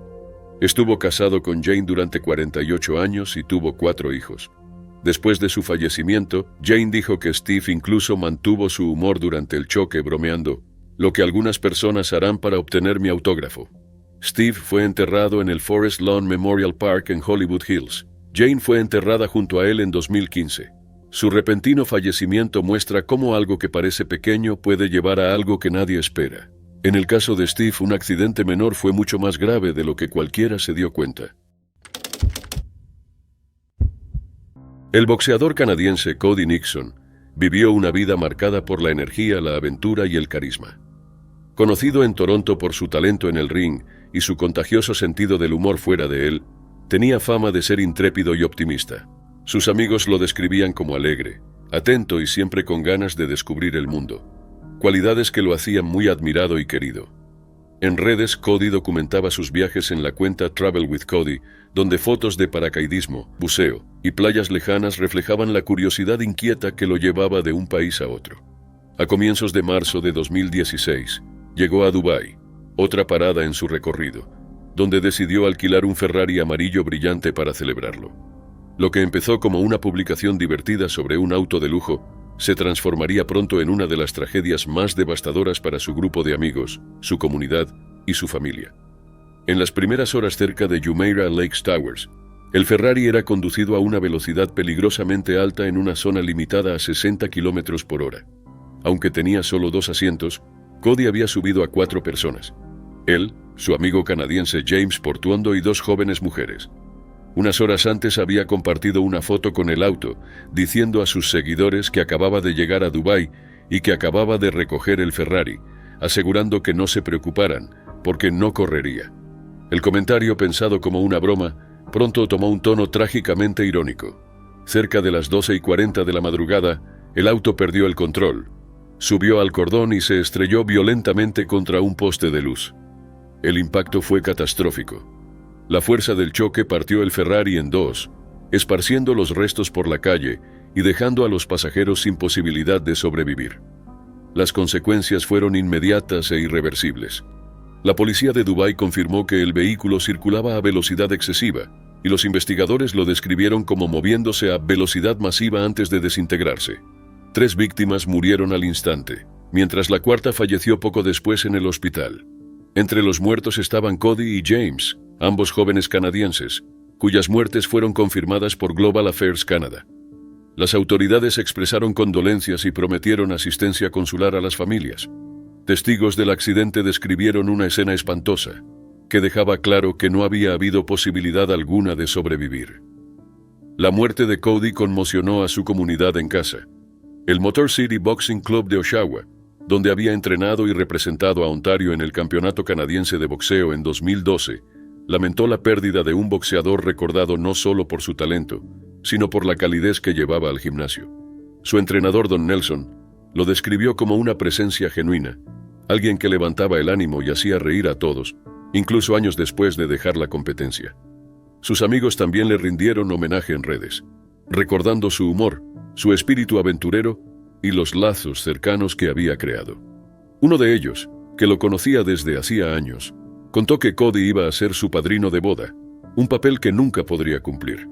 Estuvo casado con Jane durante 48 años y tuvo 4 hijos. Después de su fallecimiento, Jane dijo que Steve incluso mantuvo su humor durante el choque, bromeando, lo que algunas personas harán para obtener mi autógrafo. Steve fue enterrado en el Forest Lawn Memorial Park en Hollywood Hills. Jane fue enterrada junto a él en 2015. Su repentino fallecimiento muestra cómo algo que parece pequeño puede llevar a algo que nadie espera. En el caso de Steve, un accidente menor fue mucho más grave de lo que cualquiera se dio cuenta. El boxeador canadiense Cody Nixon vivió una vida marcada por la energía, la aventura y el carisma. Conocido en Toronto por su talento en el ring y su contagioso sentido del humor fuera de él, tenía fama de ser intrépido y optimista. Sus amigos lo describían como alegre, atento y siempre con ganas de descubrir el mundo, cualidades que lo hacían muy admirado y querido. En redes, Cody documentaba sus viajes en la cuenta Travel with Cody, donde fotos de paracaidismo, buceo y playas lejanas reflejaban la curiosidad inquieta que lo llevaba de un país a otro. A comienzos de marzo de 2016, llegó a Dubái, otra parada en su recorrido, donde decidió alquilar un Ferrari amarillo brillante para celebrarlo. Lo que empezó como una publicación divertida sobre un auto de lujo, se transformaría pronto en una de las tragedias más devastadoras para su grupo de amigos, su comunidad y su familia. En las primeras horas cerca de Jumeirah Lakes Towers, el Ferrari era conducido a una velocidad peligrosamente alta en una zona limitada a 60 km por hora. Aunque tenía solo 2 asientos, Cody había subido a 4 personas. Él, su amigo canadiense James Portuondo y 2 jóvenes mujeres. Unas horas antes había compartido una foto con el auto, diciendo a sus seguidores que acababa de llegar a Dubái y que acababa de recoger el Ferrari, asegurando que no se preocuparan, porque no correría. El comentario, pensado como una broma, pronto tomó un tono trágicamente irónico. Cerca de las 12:40 de la madrugada, el auto perdió el control, subió al cordón y se estrelló violentamente contra un poste de luz. El impacto fue catastrófico. La fuerza del choque partió el Ferrari en dos, esparciendo los restos por la calle y dejando a los pasajeros sin posibilidad de sobrevivir. Las consecuencias fueron inmediatas e irreversibles. La policía de Dubái confirmó que el vehículo circulaba a velocidad excesiva y los investigadores lo describieron como moviéndose a velocidad masiva antes de desintegrarse. 3 víctimas murieron al instante, mientras la cuarta falleció poco después en el hospital. Entre los muertos estaban Cody y James, ambos jóvenes canadienses, cuyas muertes fueron confirmadas por Global Affairs Canada. Las autoridades expresaron condolencias y prometieron asistencia consular a las familias. Testigos del accidente describieron una escena espantosa, que dejaba claro que no había habido posibilidad alguna de sobrevivir. La muerte de Cody conmocionó a su comunidad en casa. El Motor City Boxing Club de Oshawa, donde había entrenado y representado a Ontario en el Campeonato Canadiense de Boxeo en 2012, lamentó la pérdida de un boxeador recordado no solo por su talento, sino por la calidez que llevaba al gimnasio. Su entrenador, Don Nelson, lo describió como una presencia genuina, alguien que levantaba el ánimo y hacía reír a todos, incluso años después de dejar la competencia. Sus amigos también le rindieron homenaje en redes, recordando su humor, su espíritu aventurero y los lazos cercanos que había creado. Uno de ellos, que lo conocía desde hacía años, contó que Cody iba a ser su padrino de boda, un papel que nunca podría cumplir.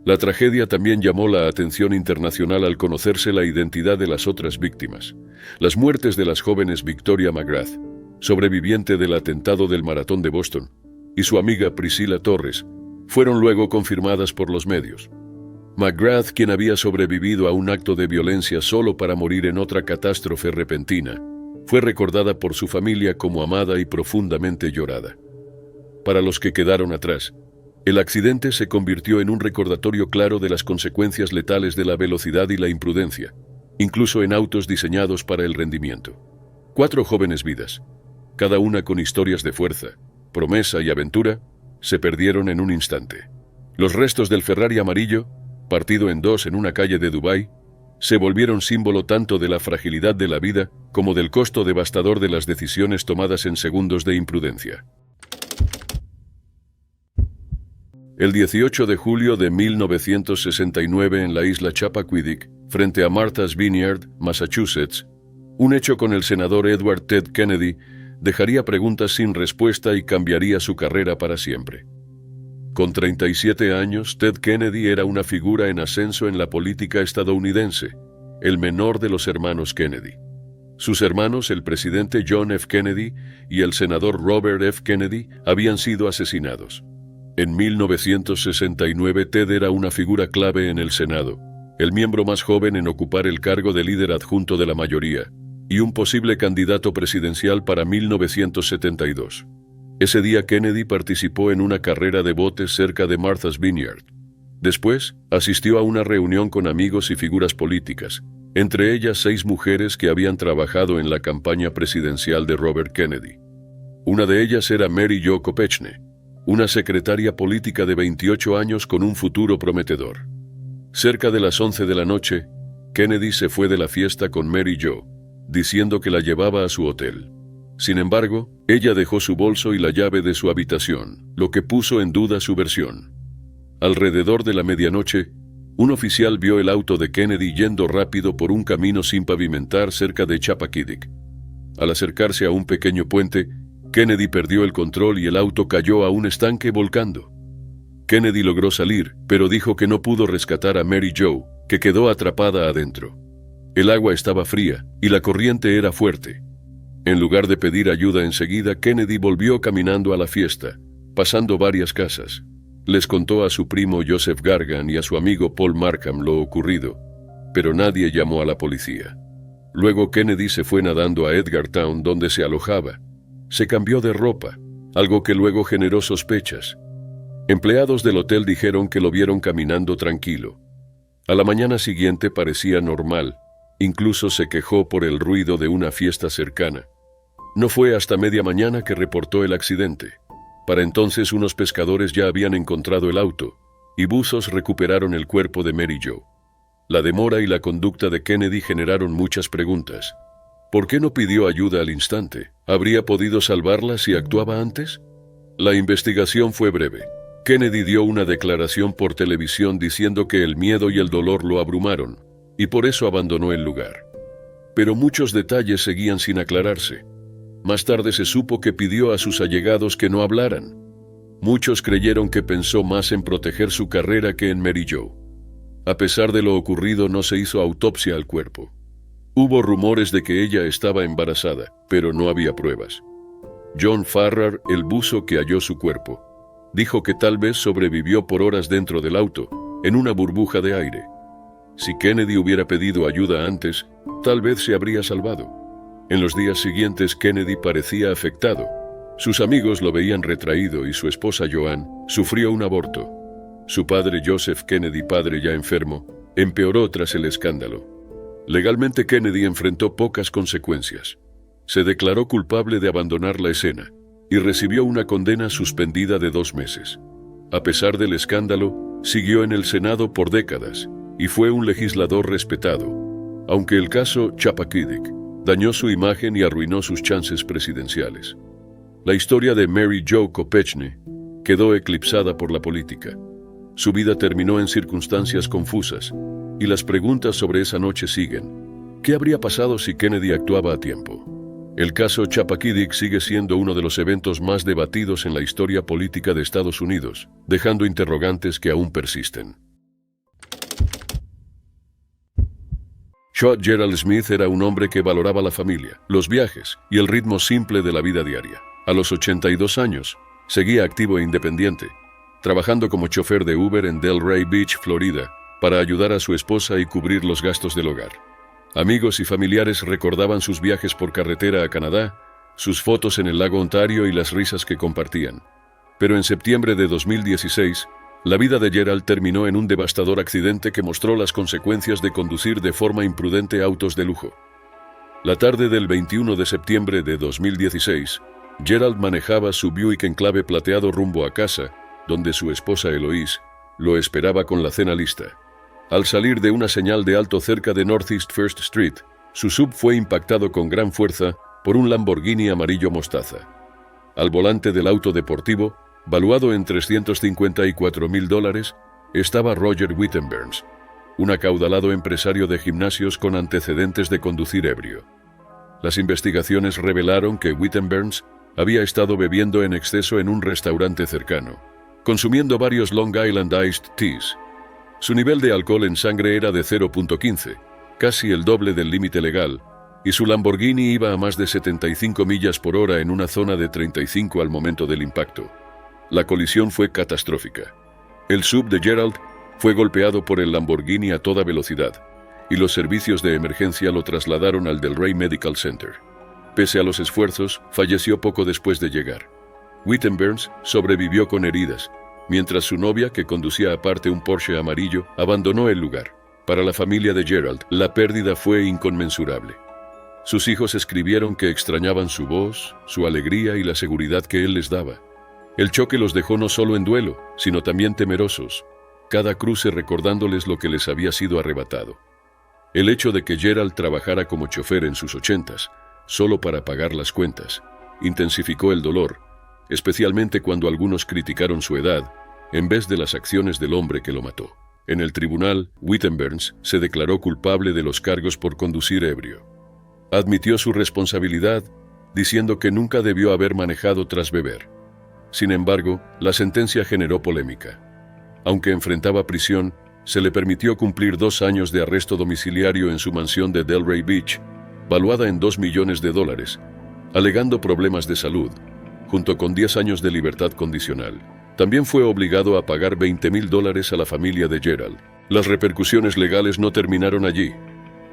La tragedia también llamó la atención internacional al conocerse la identidad de las otras víctimas. Las muertes de las jóvenes Victoria McGrath, sobreviviente del atentado del Maratón de Boston, y su amiga Priscilla Torres, fueron luego confirmadas por los medios. McGrath, quien había sobrevivido a un acto de violencia solo para morir en otra catástrofe repentina, fue recordada por su familia como amada y profundamente llorada. Para los que quedaron atrás, el accidente se convirtió en un recordatorio claro de las consecuencias letales de la velocidad y la imprudencia, incluso en autos diseñados para el rendimiento. 4 jóvenes vidas, cada una con historias de fuerza, promesa y aventura, se perdieron en un instante. Los restos del Ferrari amarillo, partido en 2 en una calle de Dubái, se volvieron símbolo tanto de la fragilidad de la vida como del costo devastador de las decisiones tomadas en segundos de imprudencia. El 18 de julio de 1969 en la isla Chappaquiddick, frente a Martha's Vineyard, Massachusetts, un hecho con el senador Edward Ted Kennedy dejaría preguntas sin respuesta y cambiaría su carrera para siempre. Con 37 años, Ted Kennedy era una figura en ascenso en la política estadounidense, el menor de los hermanos Kennedy. Sus hermanos, el presidente John F. Kennedy y el senador Robert F. Kennedy, habían sido asesinados. En 1969, Ted era una figura clave en el Senado, el miembro más joven en ocupar el cargo de líder adjunto de la mayoría, y un posible candidato presidencial para 1972. Ese día Kennedy participó en una carrera de botes cerca de Martha's Vineyard. Después, asistió a una reunión con amigos y figuras políticas, entre ellas 6 mujeres que habían trabajado en la campaña presidencial de Robert Kennedy. Una de ellas era Mary Jo Kopechne, una secretaria política de 28 años con un futuro prometedor. Cerca de las 11 de la noche, Kennedy se fue de la fiesta con Mary Jo, diciendo que la llevaba a su hotel. Sin embargo, ella dejó su bolso y la llave de su habitación, lo que puso en duda su versión. Alrededor de la medianoche, un oficial vio el auto de Kennedy yendo rápido por un camino sin pavimentar cerca de Chappaquiddick. Al acercarse a un pequeño puente, Kennedy perdió el control y el auto cayó a un estanque volcando. Kennedy logró salir, pero dijo que no pudo rescatar a Mary Jo, que quedó atrapada adentro. El agua estaba fría y la corriente era fuerte. En lugar de pedir ayuda enseguida, Kennedy volvió caminando a la fiesta, pasando varias casas. Les contó a su primo Joseph Gargan y a su amigo Paul Markham lo ocurrido, pero nadie llamó a la policía. Luego Kennedy se fue nadando a Edgartown, donde se alojaba. Se cambió de ropa, algo que luego generó sospechas. Empleados del hotel dijeron que lo vieron caminando tranquilo. A la mañana siguiente parecía normal, incluso se quejó por el ruido de una fiesta cercana. No fue hasta media mañana que reportó el accidente. Para entonces unos pescadores ya habían encontrado el auto, y buzos recuperaron el cuerpo de Mary Jo. La demora y la conducta de Kennedy generaron muchas preguntas. ¿Por qué no pidió ayuda al instante? ¿Habría podido salvarla si actuaba antes? La investigación fue breve. Kennedy dio una declaración por televisión diciendo que el miedo y el dolor lo abrumaron, y por eso abandonó el lugar. Pero muchos detalles seguían sin aclararse. Más tarde se supo que pidió a sus allegados que no hablaran. Muchos creyeron que pensó más en proteger su carrera que en Mary Jo. A pesar de lo ocurrido, no se hizo autopsia al cuerpo. Hubo rumores de que ella estaba embarazada, pero no había pruebas. John Farrar, el buzo que halló su cuerpo, dijo que tal vez sobrevivió por horas dentro del auto, en una burbuja de aire. Si Kennedy hubiera pedido ayuda antes, tal vez se habría salvado. En los días siguientes, Kennedy parecía afectado. Sus amigos lo veían retraído y su esposa Joan sufrió un aborto. Su padre Joseph Kennedy, padre ya enfermo, empeoró tras el escándalo. Legalmente Kennedy enfrentó pocas consecuencias. Se declaró culpable de abandonar la escena y recibió una condena suspendida de 2 meses. A pesar del escándalo, siguió en el Senado por décadas y fue un legislador respetado, aunque el caso Chappaquiddick dañó su imagen y arruinó sus chances presidenciales. La historia de Mary Jo Kopechne quedó eclipsada por la política. Su vida terminó en circunstancias confusas, y las preguntas sobre esa noche siguen. ¿Qué habría pasado si Kennedy actuaba a tiempo? El caso Chappaquiddick sigue siendo uno de los eventos más debatidos en la historia política de Estados Unidos, dejando interrogantes que aún persisten. Shot Gerald Smith era un hombre que valoraba la familia, los viajes y el ritmo simple de la vida diaria. A los 82 años, seguía activo e independiente, trabajando como chofer de Uber en Delray Beach, Florida, para ayudar a su esposa y cubrir los gastos del hogar. Amigos y familiares recordaban sus viajes por carretera a Canadá, sus fotos en el lago Ontario y las risas que compartían. Pero en septiembre de 2016, la vida de Gerald terminó en un devastador accidente que mostró las consecuencias de conducir de forma imprudente autos de lujo. La tarde del 21 de septiembre de 2016, Gerald manejaba su Buick Enclave plateado rumbo a casa, donde su esposa Eloise lo esperaba con la cena lista. Al salir de una señal de alto cerca de Northeast First Street, su SUV fue impactado con gran fuerza por un Lamborghini amarillo mostaza. Al volante del auto deportivo, valuado en $354,000, estaba Roger Wittenberns, un acaudalado empresario de gimnasios con antecedentes de conducir ebrio. Las investigaciones revelaron que Wittenberns había estado bebiendo en exceso en un restaurante cercano, consumiendo varios Long Island Iced Teas. Su nivel de alcohol en sangre era de 0.15, casi el doble del límite legal, y su Lamborghini iba a más de 75 millas por hora en una zona de 35 al momento del impacto. La colisión fue catastrófica. El SUV de Gerald fue golpeado por el Lamborghini a toda velocidad, y los servicios de emergencia lo trasladaron al Delray Medical Center. Pese a los esfuerzos, falleció poco después de llegar. Wittenberns sobrevivió con heridas, mientras su novia, que conducía aparte un Porsche amarillo, abandonó el lugar. Para la familia de Gerald, la pérdida fue inconmensurable. Sus hijos escribieron que extrañaban su voz, su alegría y la seguridad que él les daba. El choque los dejó no solo en duelo, sino también temerosos, cada cruce recordándoles lo que les había sido arrebatado. El hecho de que Gerald trabajara como chofer en sus 80s, solo para pagar las cuentas, intensificó el dolor, especialmente cuando algunos criticaron su edad, en vez de las acciones del hombre que lo mató. En el tribunal, Wittenberns se declaró culpable de los cargos por conducir ebrio. Admitió su responsabilidad, diciendo que nunca debió haber manejado tras beber. Sin embargo, la sentencia generó polémica. Aunque enfrentaba prisión, se le permitió cumplir 2 años de arresto domiciliario en su mansión de Delray Beach, valuada en $2 millones, alegando problemas de salud, junto con 10 años de libertad condicional. También fue obligado a pagar $20,000 a la familia de Gerald. Las repercusiones legales no terminaron allí.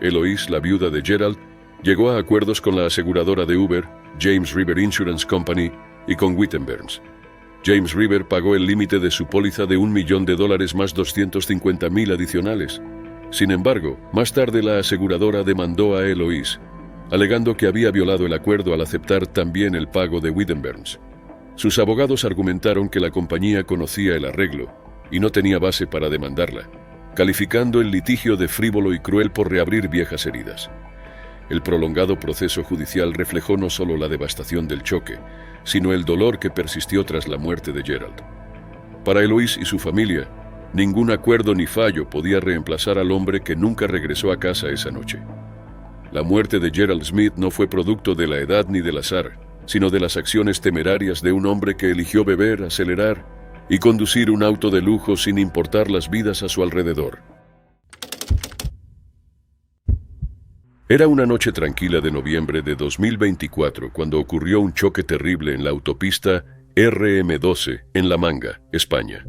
Eloise, la viuda de Gerald, llegó a acuerdos con la aseguradora de Uber, James River Insurance Company, y con Wittenberns. James River pagó el límite de su póliza de $1 millón más 250,000 adicionales. Sin embargo, más tarde la aseguradora demandó a Eloise, alegando que había violado el acuerdo al aceptar también el pago de Whittenburns. Sus abogados argumentaron que la compañía conocía el arreglo y no tenía base para demandarla, calificando el litigio de frívolo y cruel por reabrir viejas heridas. El prolongado proceso judicial reflejó no solo la devastación del choque, sino el dolor que persistió tras la muerte de Gerald. Para Eloise y su familia, ningún acuerdo ni fallo podía reemplazar al hombre que nunca regresó a casa esa noche. La muerte de Gerald Smith no fue producto de la edad ni del azar, sino de las acciones temerarias de un hombre que eligió beber, acelerar y conducir un auto de lujo sin importar las vidas a su alrededor. Era una noche tranquila de noviembre de 2024 cuando ocurrió un choque terrible en la autopista RM12 en La Manga, España.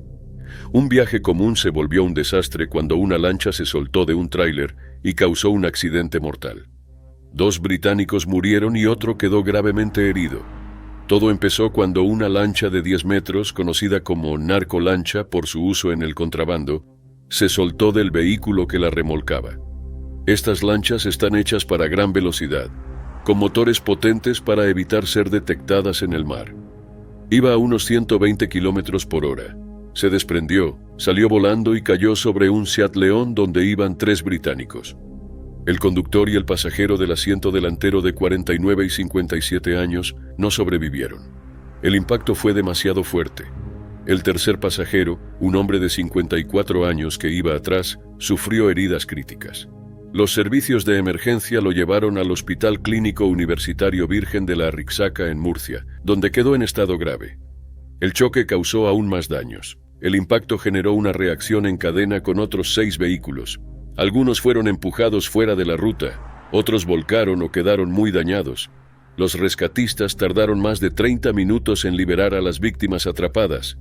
Un viaje común se volvió un desastre cuando una lancha se soltó de un tráiler y causó un accidente mortal. 2 británicos murieron y otro quedó gravemente herido. Todo empezó cuando una lancha de 10 metros, conocida como narcolancha por su uso en el contrabando, se soltó del vehículo que la remolcaba. Estas lanchas están hechas para gran velocidad, con motores potentes para evitar ser detectadas en el mar. Iba a unos 120 kilómetros por hora. Se desprendió, salió volando y cayó sobre un Seat León donde iban 3 británicos. El conductor y el pasajero del asiento delantero de 49 y 57 años no sobrevivieron. El impacto fue demasiado fuerte. El tercer pasajero, un hombre de 54 años que iba atrás, sufrió heridas críticas. Los servicios de emergencia lo llevaron al Hospital Clínico Universitario Virgen de la Rixaca en Murcia, donde quedó en estado grave. El choque causó aún más daños. El impacto generó una reacción en cadena con otros 6 vehículos. Algunos fueron empujados fuera de la ruta, otros volcaron o quedaron muy dañados. Los rescatistas tardaron más de 30 minutos en liberar a las víctimas atrapadas.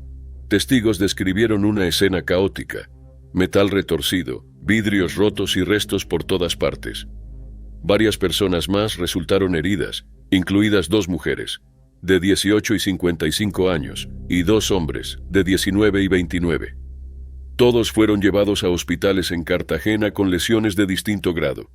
Testigos describieron una escena caótica: metal retorcido, vidrios rotos y restos por todas partes. Varias personas más resultaron heridas, incluidas 2 mujeres, de 18 y 55 años, y 2 hombres, de 19 y 29. Todos fueron llevados a hospitales en Cartagena con lesiones de distinto grado.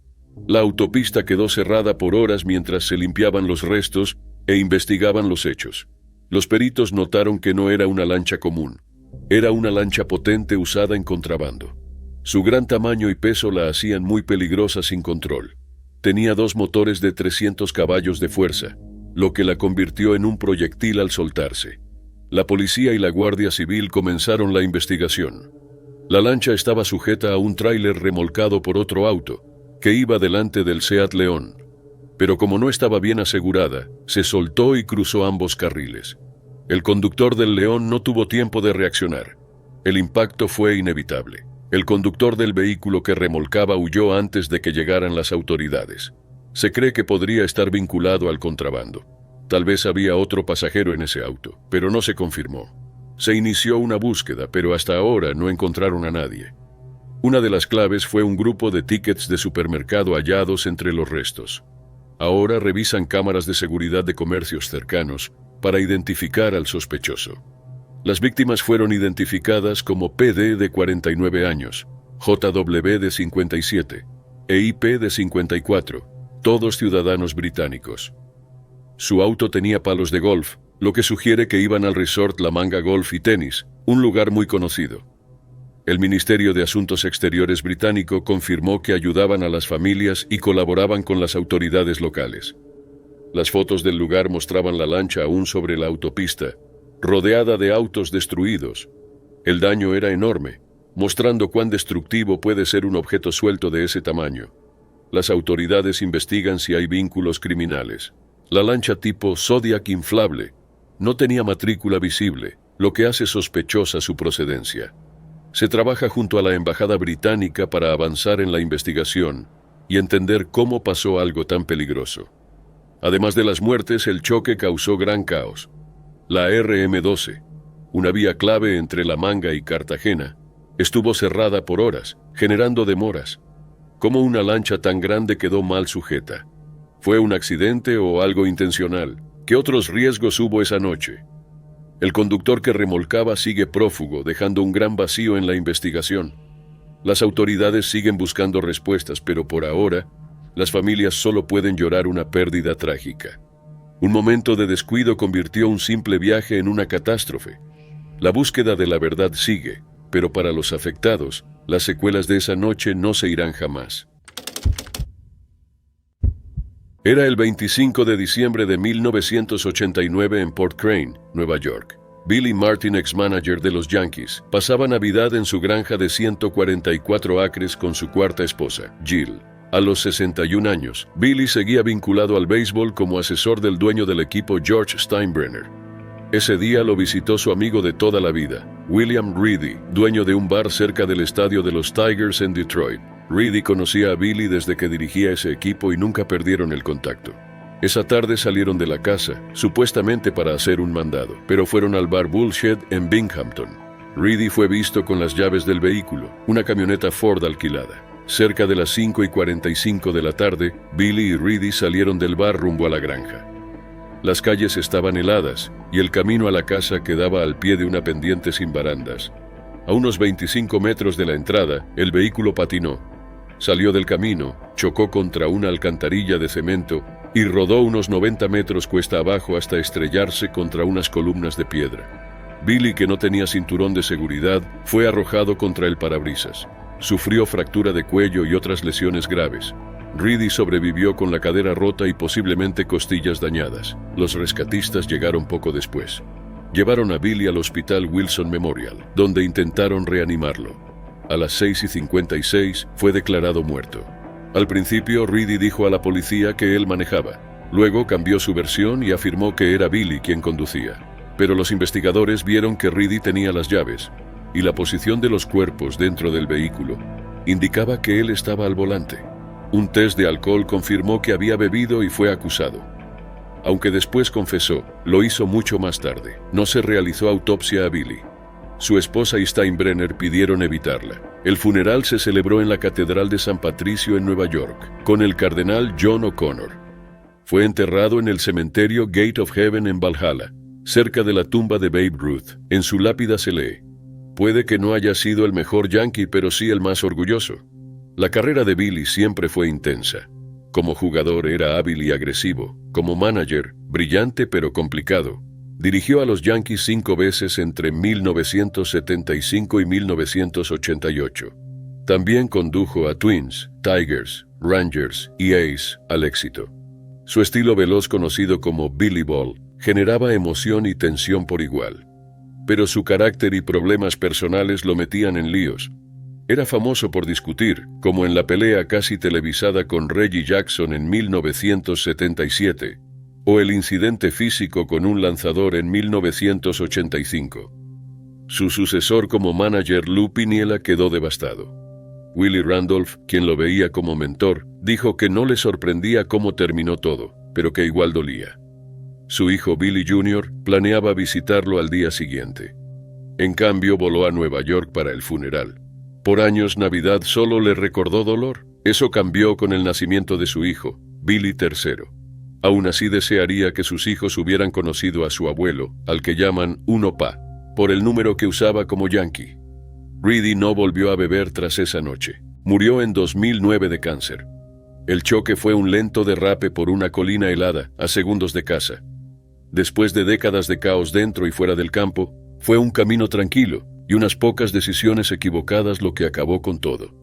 La autopista quedó cerrada por horas mientras se limpiaban los restos e investigaban los hechos. Los peritos notaron que no era una lancha común. Era una lancha potente usada en contrabando. Su gran tamaño y peso la hacían muy peligrosa sin control. Tenía 2 motores de 300 caballos de fuerza, lo que la convirtió en un proyectil al soltarse. La policía y la Guardia Civil comenzaron la investigación. La lancha estaba sujeta a un tráiler remolcado por otro auto, que iba delante del Seat León. Pero como no estaba bien asegurada, se soltó y cruzó ambos carriles. El conductor del León no tuvo tiempo de reaccionar. El impacto fue inevitable. El conductor del vehículo que remolcaba huyó antes de que llegaran las autoridades. Se cree que podría estar vinculado al contrabando. Tal vez había otro pasajero en ese auto, pero no se confirmó. Se inició una búsqueda, pero hasta ahora no encontraron a nadie. Una de las claves fue un grupo de tickets de supermercado hallados entre los restos. Ahora revisan cámaras de seguridad de comercios cercanos para identificar al sospechoso. Las víctimas fueron identificadas como PD de 49 años, JW de 57 e IP de 54, todos ciudadanos británicos. Su auto tenía palos de golf, lo que sugiere que iban al resort La Manga Golf y Tenis, un lugar muy conocido. El Ministerio de Asuntos Exteriores británico confirmó que ayudaban a las familias y colaboraban con las autoridades locales. Las fotos del lugar mostraban la lancha aún sobre la autopista, rodeada de autos destruidos. El daño era enorme, mostrando cuán destructivo puede ser un objeto suelto de ese tamaño. Las autoridades investigan si hay vínculos criminales. La lancha tipo Zodiac inflable no tenía matrícula visible, lo que hace sospechosa su procedencia. Se trabaja junto a la Embajada Británica para avanzar en la investigación y entender cómo pasó algo tan peligroso. Además de las muertes, el choque causó gran caos. La RM12, una vía clave entre La Manga y Cartagena, estuvo cerrada por horas, generando demoras. ¿Cómo una lancha tan grande quedó mal sujeta? ¿Fue un accidente o algo intencional? ¿Qué otros riesgos hubo esa noche? El conductor que remolcaba sigue prófugo, dejando un gran vacío en la investigación. Las autoridades siguen buscando respuestas, pero por ahora, las familias solo pueden llorar una pérdida trágica. Un momento de descuido convirtió un simple viaje en una catástrofe. La búsqueda de la verdad sigue, pero para los afectados, las secuelas de esa noche no se irán jamás. Era el 25 de diciembre de 1989 en Port Crane, Nueva York. Billy Martin, ex-manager de los Yankees, pasaba Navidad en su granja de 144 acres con su cuarta esposa, Jill. A los 61 años, Billy seguía vinculado al béisbol como asesor del dueño del equipo George Steinbrenner. Ese día lo visitó su amigo de toda la vida, William Reedy, dueño de un bar cerca del estadio de los Tigers en Detroit. Reedy conocía a Billy desde que dirigía ese equipo y nunca perdieron el contacto. Esa tarde salieron de la casa, supuestamente para hacer un mandado, pero fueron al bar Bullshed en Binghamton. Reedy fue visto con las llaves del vehículo, una camioneta Ford alquilada. Cerca de las 5:45 de la tarde, Billy y Reedy salieron del bar rumbo a la granja. Las calles estaban heladas y el camino a la casa quedaba al pie de una pendiente sin barandas. A unos 25 metros de la entrada, el vehículo patinó. Salió del camino, chocó contra una alcantarilla de cemento y rodó unos 90 metros cuesta abajo hasta estrellarse contra unas columnas de piedra. Billy, que no tenía cinturón de seguridad, fue arrojado contra el parabrisas. Sufrió fractura de cuello y otras lesiones graves. Reedy sobrevivió con la cadera rota y posiblemente costillas dañadas. Los rescatistas llegaron poco después. Llevaron a Billy al hospital Wilson Memorial, donde intentaron reanimarlo. A las 6:56 fue declarado muerto. Al principio, Reedy dijo a la policía que él manejaba. Luego cambió su versión y afirmó que era Billy quien conducía. Pero los investigadores vieron que Reedy tenía las llaves, y la posición de los cuerpos dentro del vehículo indicaba que él estaba al volante. Un test de alcohol confirmó que había bebido y fue acusado. Aunque después confesó, lo hizo mucho más tarde. No se realizó autopsia a Billy. Su esposa y Steinbrenner pidieron evitarla. El funeral se celebró en la Catedral de San Patricio en Nueva York, con el cardenal John O'Connor. Fue enterrado en el cementerio Gate of Heaven en Valhalla, cerca de la tumba de Babe Ruth. En su lápida se lee: puede que no haya sido el mejor Yankee, pero sí el más orgulloso. La carrera de Billy siempre fue intensa. Como jugador era hábil y agresivo. Como manager, brillante pero complicado. Dirigió a los Yankees 5 veces entre 1975 y 1988. También condujo a Twins, Tigers, Rangers y A's al éxito. Su estilo veloz, conocido como Billy Ball, generaba emoción y tensión por igual. Pero su carácter y problemas personales lo metían en líos. Era famoso por discutir, como en la pelea casi televisada con Reggie Jackson en 1977, o el incidente físico con un lanzador en 1985. Su sucesor como manager, Lou Piniella, quedó devastado. Willie Randolph, quien lo veía como mentor, dijo que no le sorprendía cómo terminó todo, pero que igual dolía. Su hijo Billy Jr. planeaba visitarlo al día siguiente. En cambio, voló a Nueva York para el funeral. Por años, Navidad solo le recordó dolor. Eso cambió con el nacimiento de su hijo, Billy III. Aún así desearía que sus hijos hubieran conocido a su abuelo, al que llaman Uno Pa, por el número que usaba como Yankee. Reedy no volvió a beber tras esa noche. Murió en 2009 de cáncer. El choque fue un lento derrape por una colina helada, a segundos de casa. Después de décadas de caos dentro y fuera del campo, fue un camino tranquilo y unas pocas decisiones equivocadas lo que acabó con todo.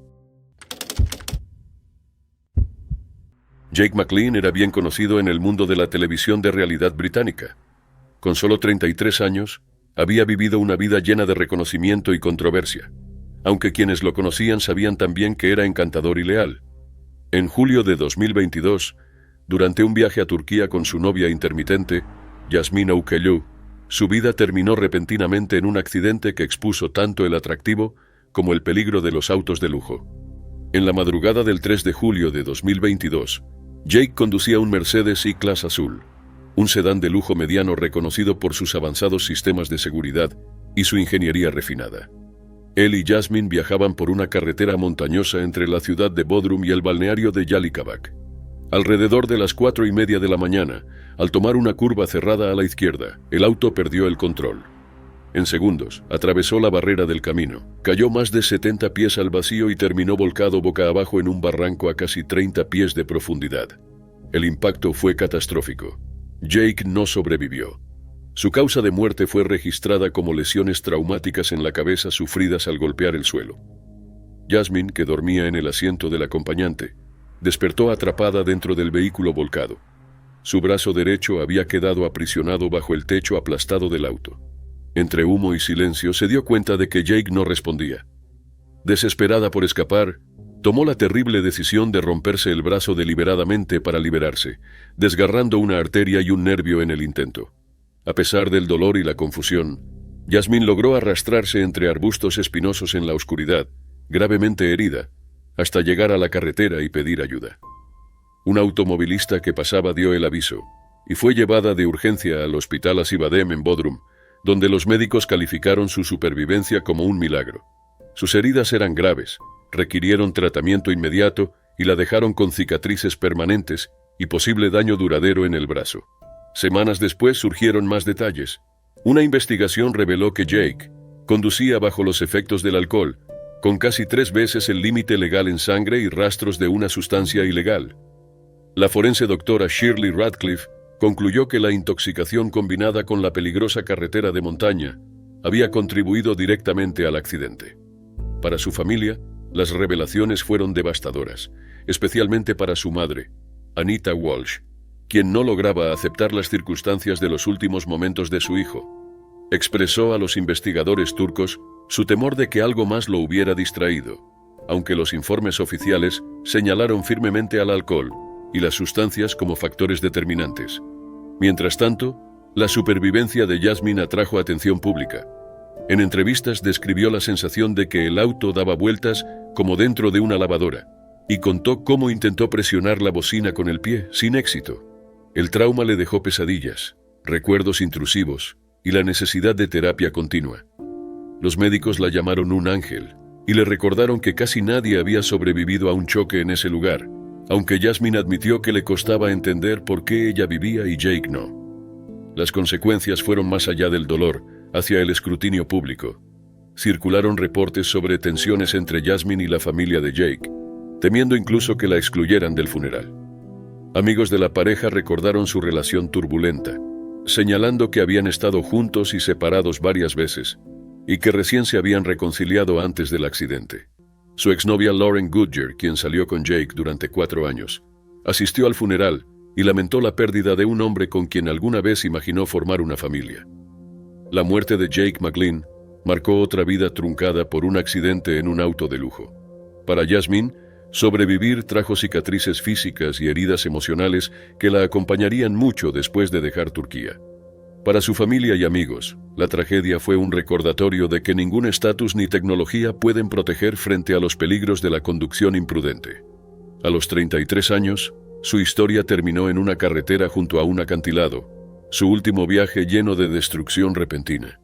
Jake McLean era bien conocido en el mundo de la televisión de realidad británica. Con solo 33 años, había vivido una vida llena de reconocimiento y controversia, aunque quienes lo conocían sabían también que era encantador y leal. En julio de 2022, durante un viaje a Turquía con su novia intermitente, Yasmin Aukelu, su vida terminó repentinamente en un accidente que expuso tanto el atractivo como el peligro de los autos de lujo. En la madrugada del 3 de julio de 2022, Jake conducía un Mercedes E-Class azul, un sedán de lujo mediano reconocido por sus avanzados sistemas de seguridad y su ingeniería refinada. Él y Yasmin viajaban por una carretera montañosa entre la ciudad de Bodrum y el balneario de Yalikavak. Alrededor de las 4:30 de la mañana, al tomar una curva cerrada a la izquierda, el auto perdió el control. En segundos, atravesó la barrera del camino, cayó más de 70 pies al vacío y terminó volcado boca abajo en un barranco a casi 30 pies de profundidad. El impacto fue catastrófico. Jake no sobrevivió. Su causa de muerte fue registrada como lesiones traumáticas en la cabeza sufridas al golpear el suelo. Jasmine, que dormía en el asiento del acompañante, despertó atrapada dentro del vehículo volcado. Su brazo derecho había quedado aprisionado bajo el techo aplastado del auto. Entre humo y silencio se dio cuenta de que Jake no respondía. Desesperada por escapar, tomó la terrible decisión de romperse el brazo deliberadamente para liberarse, desgarrando una arteria y un nervio en el intento. A pesar del dolor y la confusión, Jasmine logró arrastrarse entre arbustos espinosos en la oscuridad, gravemente herida, hasta llegar a la carretera y pedir ayuda. Un automovilista que pasaba dio el aviso, y fue llevada de urgencia al Hospital Acıbadem en Bodrum, donde los médicos calificaron su supervivencia como un milagro. Sus heridas eran graves, requirieron tratamiento inmediato y la dejaron con cicatrices permanentes y posible daño duradero en el brazo. Semanas después surgieron más detalles. Una investigación reveló que Jake conducía bajo los efectos del alcohol, con casi 3 veces el límite legal en sangre y rastros de una sustancia ilegal. La forense doctora Shirley Radcliffe concluyó que la intoxicación combinada con la peligrosa carretera de montaña había contribuido directamente al accidente. Para su familia, las revelaciones fueron devastadoras, especialmente para su madre, Anita Walsh, quien no lograba aceptar las circunstancias de los últimos momentos de su hijo. Expresó a los investigadores turcos su temor de que algo más lo hubiera distraído, aunque los informes oficiales señalaron firmemente al alcohol y las sustancias como factores determinantes. Mientras tanto, la supervivencia de Jasmine atrajo atención pública. En entrevistas describió la sensación de que el auto daba vueltas como dentro de una lavadora, y contó cómo intentó presionar la bocina con el pie, sin éxito. El trauma le dejó pesadillas, recuerdos intrusivos y la necesidad de terapia continua. Los médicos la llamaron un ángel y le recordaron que casi nadie había sobrevivido a un choque en ese lugar, aunque Jasmine admitió que le costaba entender por qué ella vivía y Jake no. Las consecuencias fueron más allá del dolor, hacia el escrutinio público. Circularon reportes sobre tensiones entre Jasmine y la familia de Jake, temiendo incluso que la excluyeran del funeral. Amigos de la pareja recordaron su relación turbulenta, señalando que habían estado juntos y separados varias veces, y que recién se habían reconciliado antes del accidente. Su exnovia Lauren Goodyear, quien salió con Jake durante 4 años, asistió al funeral y lamentó la pérdida de un hombre con quien alguna vez imaginó formar una familia. La muerte de Jake McLean marcó otra vida truncada por un accidente en un auto de lujo. Para Jasmine, sobrevivir trajo cicatrices físicas y heridas emocionales que la acompañarían mucho después de dejar Turquía. Para su familia y amigos, la tragedia fue un recordatorio de que ningún estatus ni tecnología pueden proteger frente a los peligros de la conducción imprudente. A los 33 años, su historia terminó en una carretera junto a un acantilado, su último viaje lleno de destrucción repentina.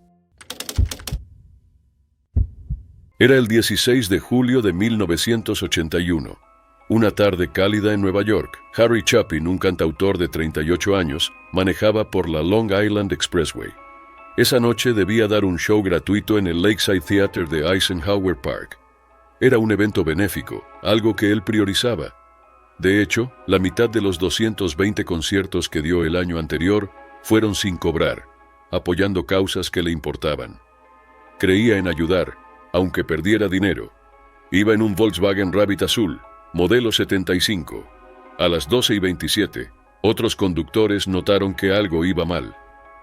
Era el 16 de julio de 1981. Una tarde cálida en Nueva York, Harry Chapin, un cantautor de 38 años, manejaba por la Long Island Expressway. Esa noche debía dar un show gratuito en el Lakeside Theater de Eisenhower Park. Era un evento benéfico, algo que él priorizaba. De hecho, la mitad de los 220 conciertos que dio el año anterior fueron sin cobrar, apoyando causas que le importaban. Creía en ayudar, aunque perdiera dinero. Iba en un Volkswagen Rabbit azul, modelo 75. A las 12:27, otros conductores notaron que algo iba mal.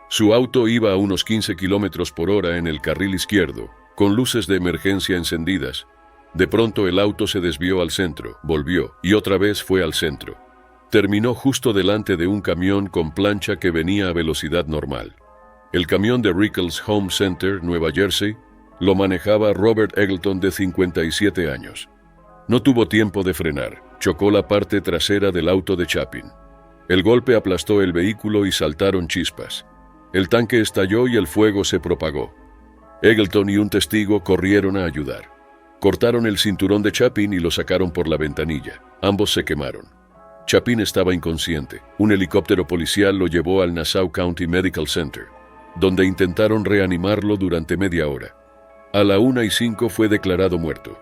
Su auto iba a unos 15 kilómetros por hora en el carril izquierdo, con luces de emergencia encendidas. De pronto el auto se desvió al centro, volvió y otra vez fue al centro. Terminó justo delante de un camión con plancha que venía a velocidad normal. El camión de Rickles Home Center, Nueva Jersey, lo manejaba Robert Eggleton, de 57 años. No tuvo tiempo de frenar, chocó la parte trasera del auto de Chapin. El golpe aplastó el vehículo y saltaron chispas. El tanque estalló y el fuego se propagó. Eggleton y un testigo corrieron a ayudar. Cortaron el cinturón de Chapin y lo sacaron por la ventanilla. Ambos se quemaron. Chapin estaba inconsciente. Un helicóptero policial lo llevó al Nassau County Medical Center, donde intentaron reanimarlo durante media hora. A la 1:05 fue declarado muerto.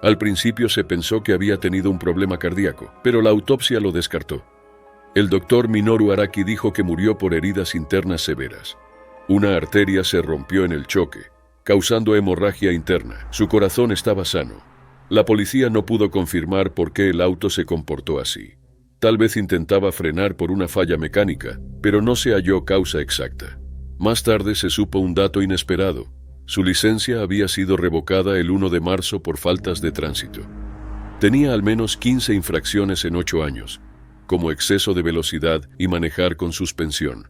Al principio se pensó que había tenido un problema cardíaco, pero la autopsia lo descartó. El doctor Minoru Araki dijo que murió por heridas internas severas. Una arteria se rompió en el choque, causando hemorragia interna. Su corazón estaba sano. La policía no pudo confirmar por qué el auto se comportó así. Tal vez intentaba frenar por una falla mecánica, pero no se halló causa exacta. Más tarde se supo un dato inesperado. Su licencia había sido revocada el 1 de marzo por faltas de tránsito. Tenía al menos 15 infracciones en 8 años, como exceso de velocidad y manejar con suspensión.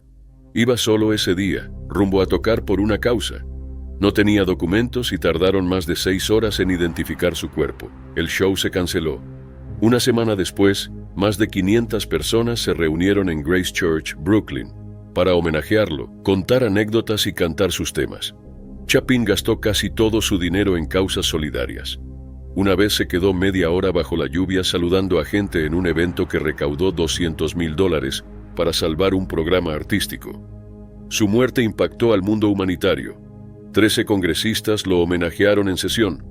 Iba solo ese día, rumbo a tocar por una causa. No tenía documentos y tardaron más de 6 horas en identificar su cuerpo. El show se canceló. Una semana después, más de 500 personas se reunieron en Grace Church, Brooklyn, para homenajearlo, contar anécdotas y cantar sus temas. Chapin gastó casi todo su dinero en causas solidarias. Una vez se quedó media hora bajo la lluvia saludando a gente en un evento que recaudó $200,000 para salvar un programa artístico. Su muerte impactó al mundo humanitario. 13 congresistas lo homenajearon en sesión.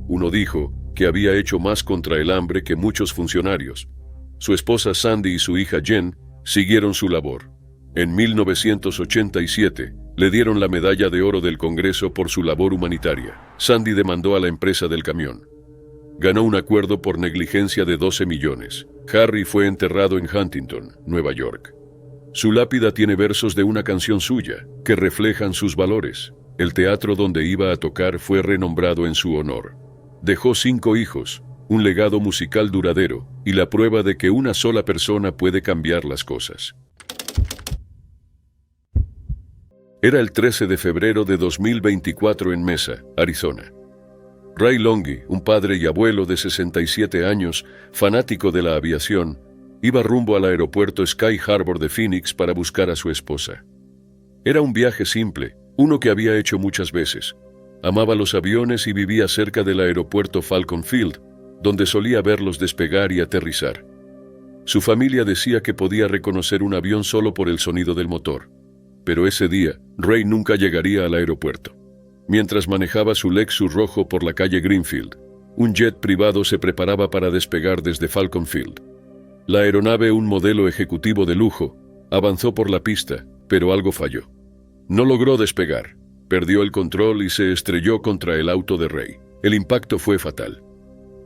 Uno dijo que había hecho más contra el hambre que muchos funcionarios. Su esposa Sandy y su hija Jen siguieron su labor. En 1987, le dieron la medalla de oro del Congreso por su labor humanitaria. Sandy demandó a la empresa del camión. Ganó un acuerdo por negligencia de 12 millones. Harry fue enterrado en Huntington, Nueva York. Su lápida tiene versos de una canción suya, que reflejan sus valores. El teatro donde iba a tocar fue renombrado en su honor. Dejó 5 hijos, un legado musical duradero y la prueba de que una sola persona puede cambiar las cosas. Era el 13 de febrero de 2024 en Mesa, Arizona. Ray Longi, un padre y abuelo de 67 años, fanático de la aviación, iba rumbo al aeropuerto Sky Harbor de Phoenix para buscar a su esposa. Era un viaje simple, uno que había hecho muchas veces. Amaba los aviones y vivía cerca del aeropuerto Falcon Field, donde solía verlos despegar y aterrizar. Su familia decía que podía reconocer un avión solo por el sonido del motor. Pero ese día, Ray nunca llegaría al aeropuerto. Mientras manejaba su Lexus rojo por la calle Greenfield, un jet privado se preparaba para despegar desde Falcon Field. La aeronave, un modelo ejecutivo de lujo, avanzó por la pista, pero algo falló. No logró despegar, perdió el control y se estrelló contra el auto de Ray. El impacto fue fatal.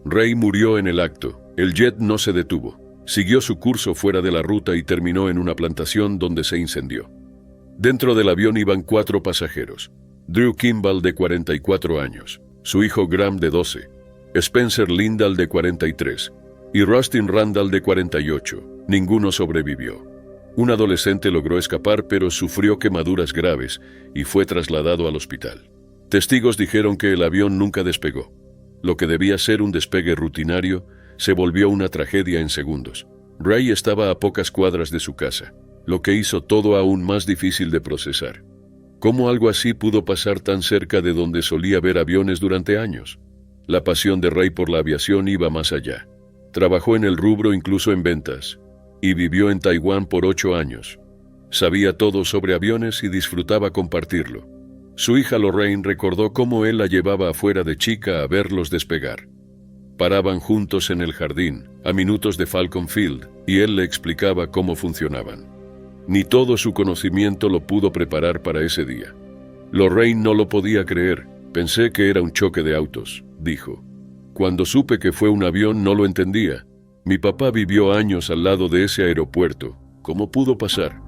Ray murió en el acto. El jet no se detuvo. Siguió su curso fuera de la ruta y terminó en una plantación donde se incendió. Dentro del avión iban 4 pasajeros. Drew Kimball, de 44 años, su hijo Graham, de 12, Spencer Lindahl, de 43, y Rustin Randall, de 48. Ninguno sobrevivió. Un adolescente logró escapar, pero sufrió quemaduras graves y fue trasladado al hospital. Testigos dijeron que el avión nunca despegó. Lo que debía ser un despegue rutinario se volvió una tragedia en segundos. Ray estaba a pocas cuadras de su casa, lo que hizo todo aún más difícil de procesar. ¿Cómo algo así pudo pasar tan cerca de donde solía ver aviones durante años? La pasión de Ray por la aviación iba más allá. Trabajó en el rubro incluso en ventas, y vivió en Taiwán por 8 años. Sabía todo sobre aviones y disfrutaba compartirlo. Su hija Lorraine recordó cómo él la llevaba afuera de chica a verlos despegar. Paraban juntos en el jardín, a minutos de Falcon Field, y él le explicaba cómo funcionaban. Ni todo su conocimiento lo pudo preparar para ese día. Lorraine no lo podía creer. Pensé que era un choque de autos, dijo. Cuando supe que fue un avión no lo entendía. Mi papá vivió años al lado de ese aeropuerto. ¿Cómo pudo pasar?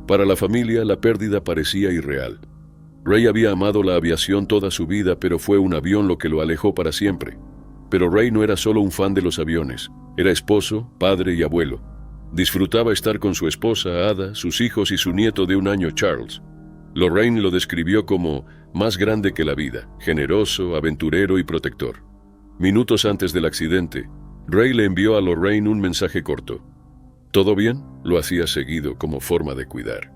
Para la familia, la pérdida parecía irreal. Ray había amado la aviación toda su vida, pero fue un avión lo que lo alejó para siempre. Pero Ray no era solo un fan de los aviones. Era esposo, padre y abuelo. Disfrutaba estar con su esposa, Ada, sus hijos y su nieto de 1 año, Charles. Lorraine lo describió como más grande que la vida, generoso, aventurero y protector. Minutos antes del accidente, Ray le envió a Lorraine un mensaje corto. ¿Todo bien? Lo hacía seguido como forma de cuidar.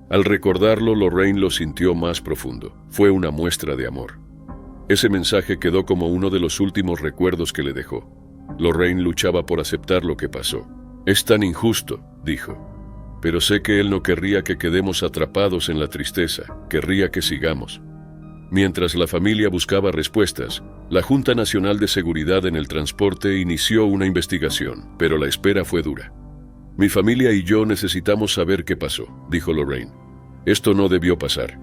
Al recordarlo, Lorraine lo sintió más profundo. Fue una muestra de amor. Ese mensaje quedó como uno de los últimos recuerdos que le dejó. Lorraine luchaba por aceptar lo que pasó. Es tan injusto, dijo. Pero sé que él no querría que quedemos atrapados en la tristeza, querría que sigamos. Mientras la familia buscaba respuestas, la Junta Nacional de Seguridad en el Transporte inició una investigación, pero la espera fue dura. Mi familia y yo necesitamos saber qué pasó, dijo Lorraine. Esto no debió pasar.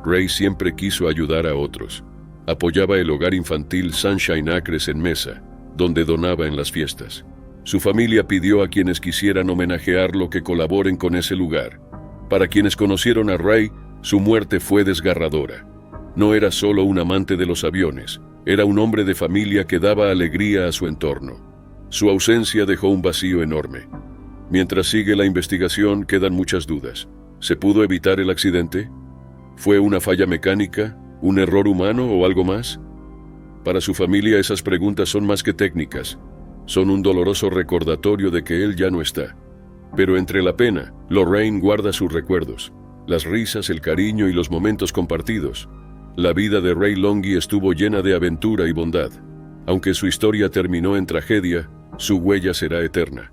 Ray siempre quiso ayudar a otros. Apoyaba el hogar infantil Sunshine Acres en Mesa, donde donaba en las fiestas. Su familia pidió a quienes quisieran homenajearlo que colaboren con ese lugar. Para quienes conocieron a Ray, su muerte fue desgarradora. No era solo un amante de los aviones, era un hombre de familia que daba alegría a su entorno. Su ausencia dejó un vacío enorme. Mientras sigue la investigación, quedan muchas dudas. ¿Se pudo evitar el accidente? ¿Fue una falla mecánica? ¿Un error humano o algo más? Para su familia esas preguntas son más que técnicas. Son un doloroso recordatorio de que él ya no está. Pero entre la pena, Lorraine guarda sus recuerdos, las risas, el cariño y los momentos compartidos. La vida de Ray Longy estuvo llena de aventura y bondad. Aunque su historia terminó en tragedia, su huella será eterna.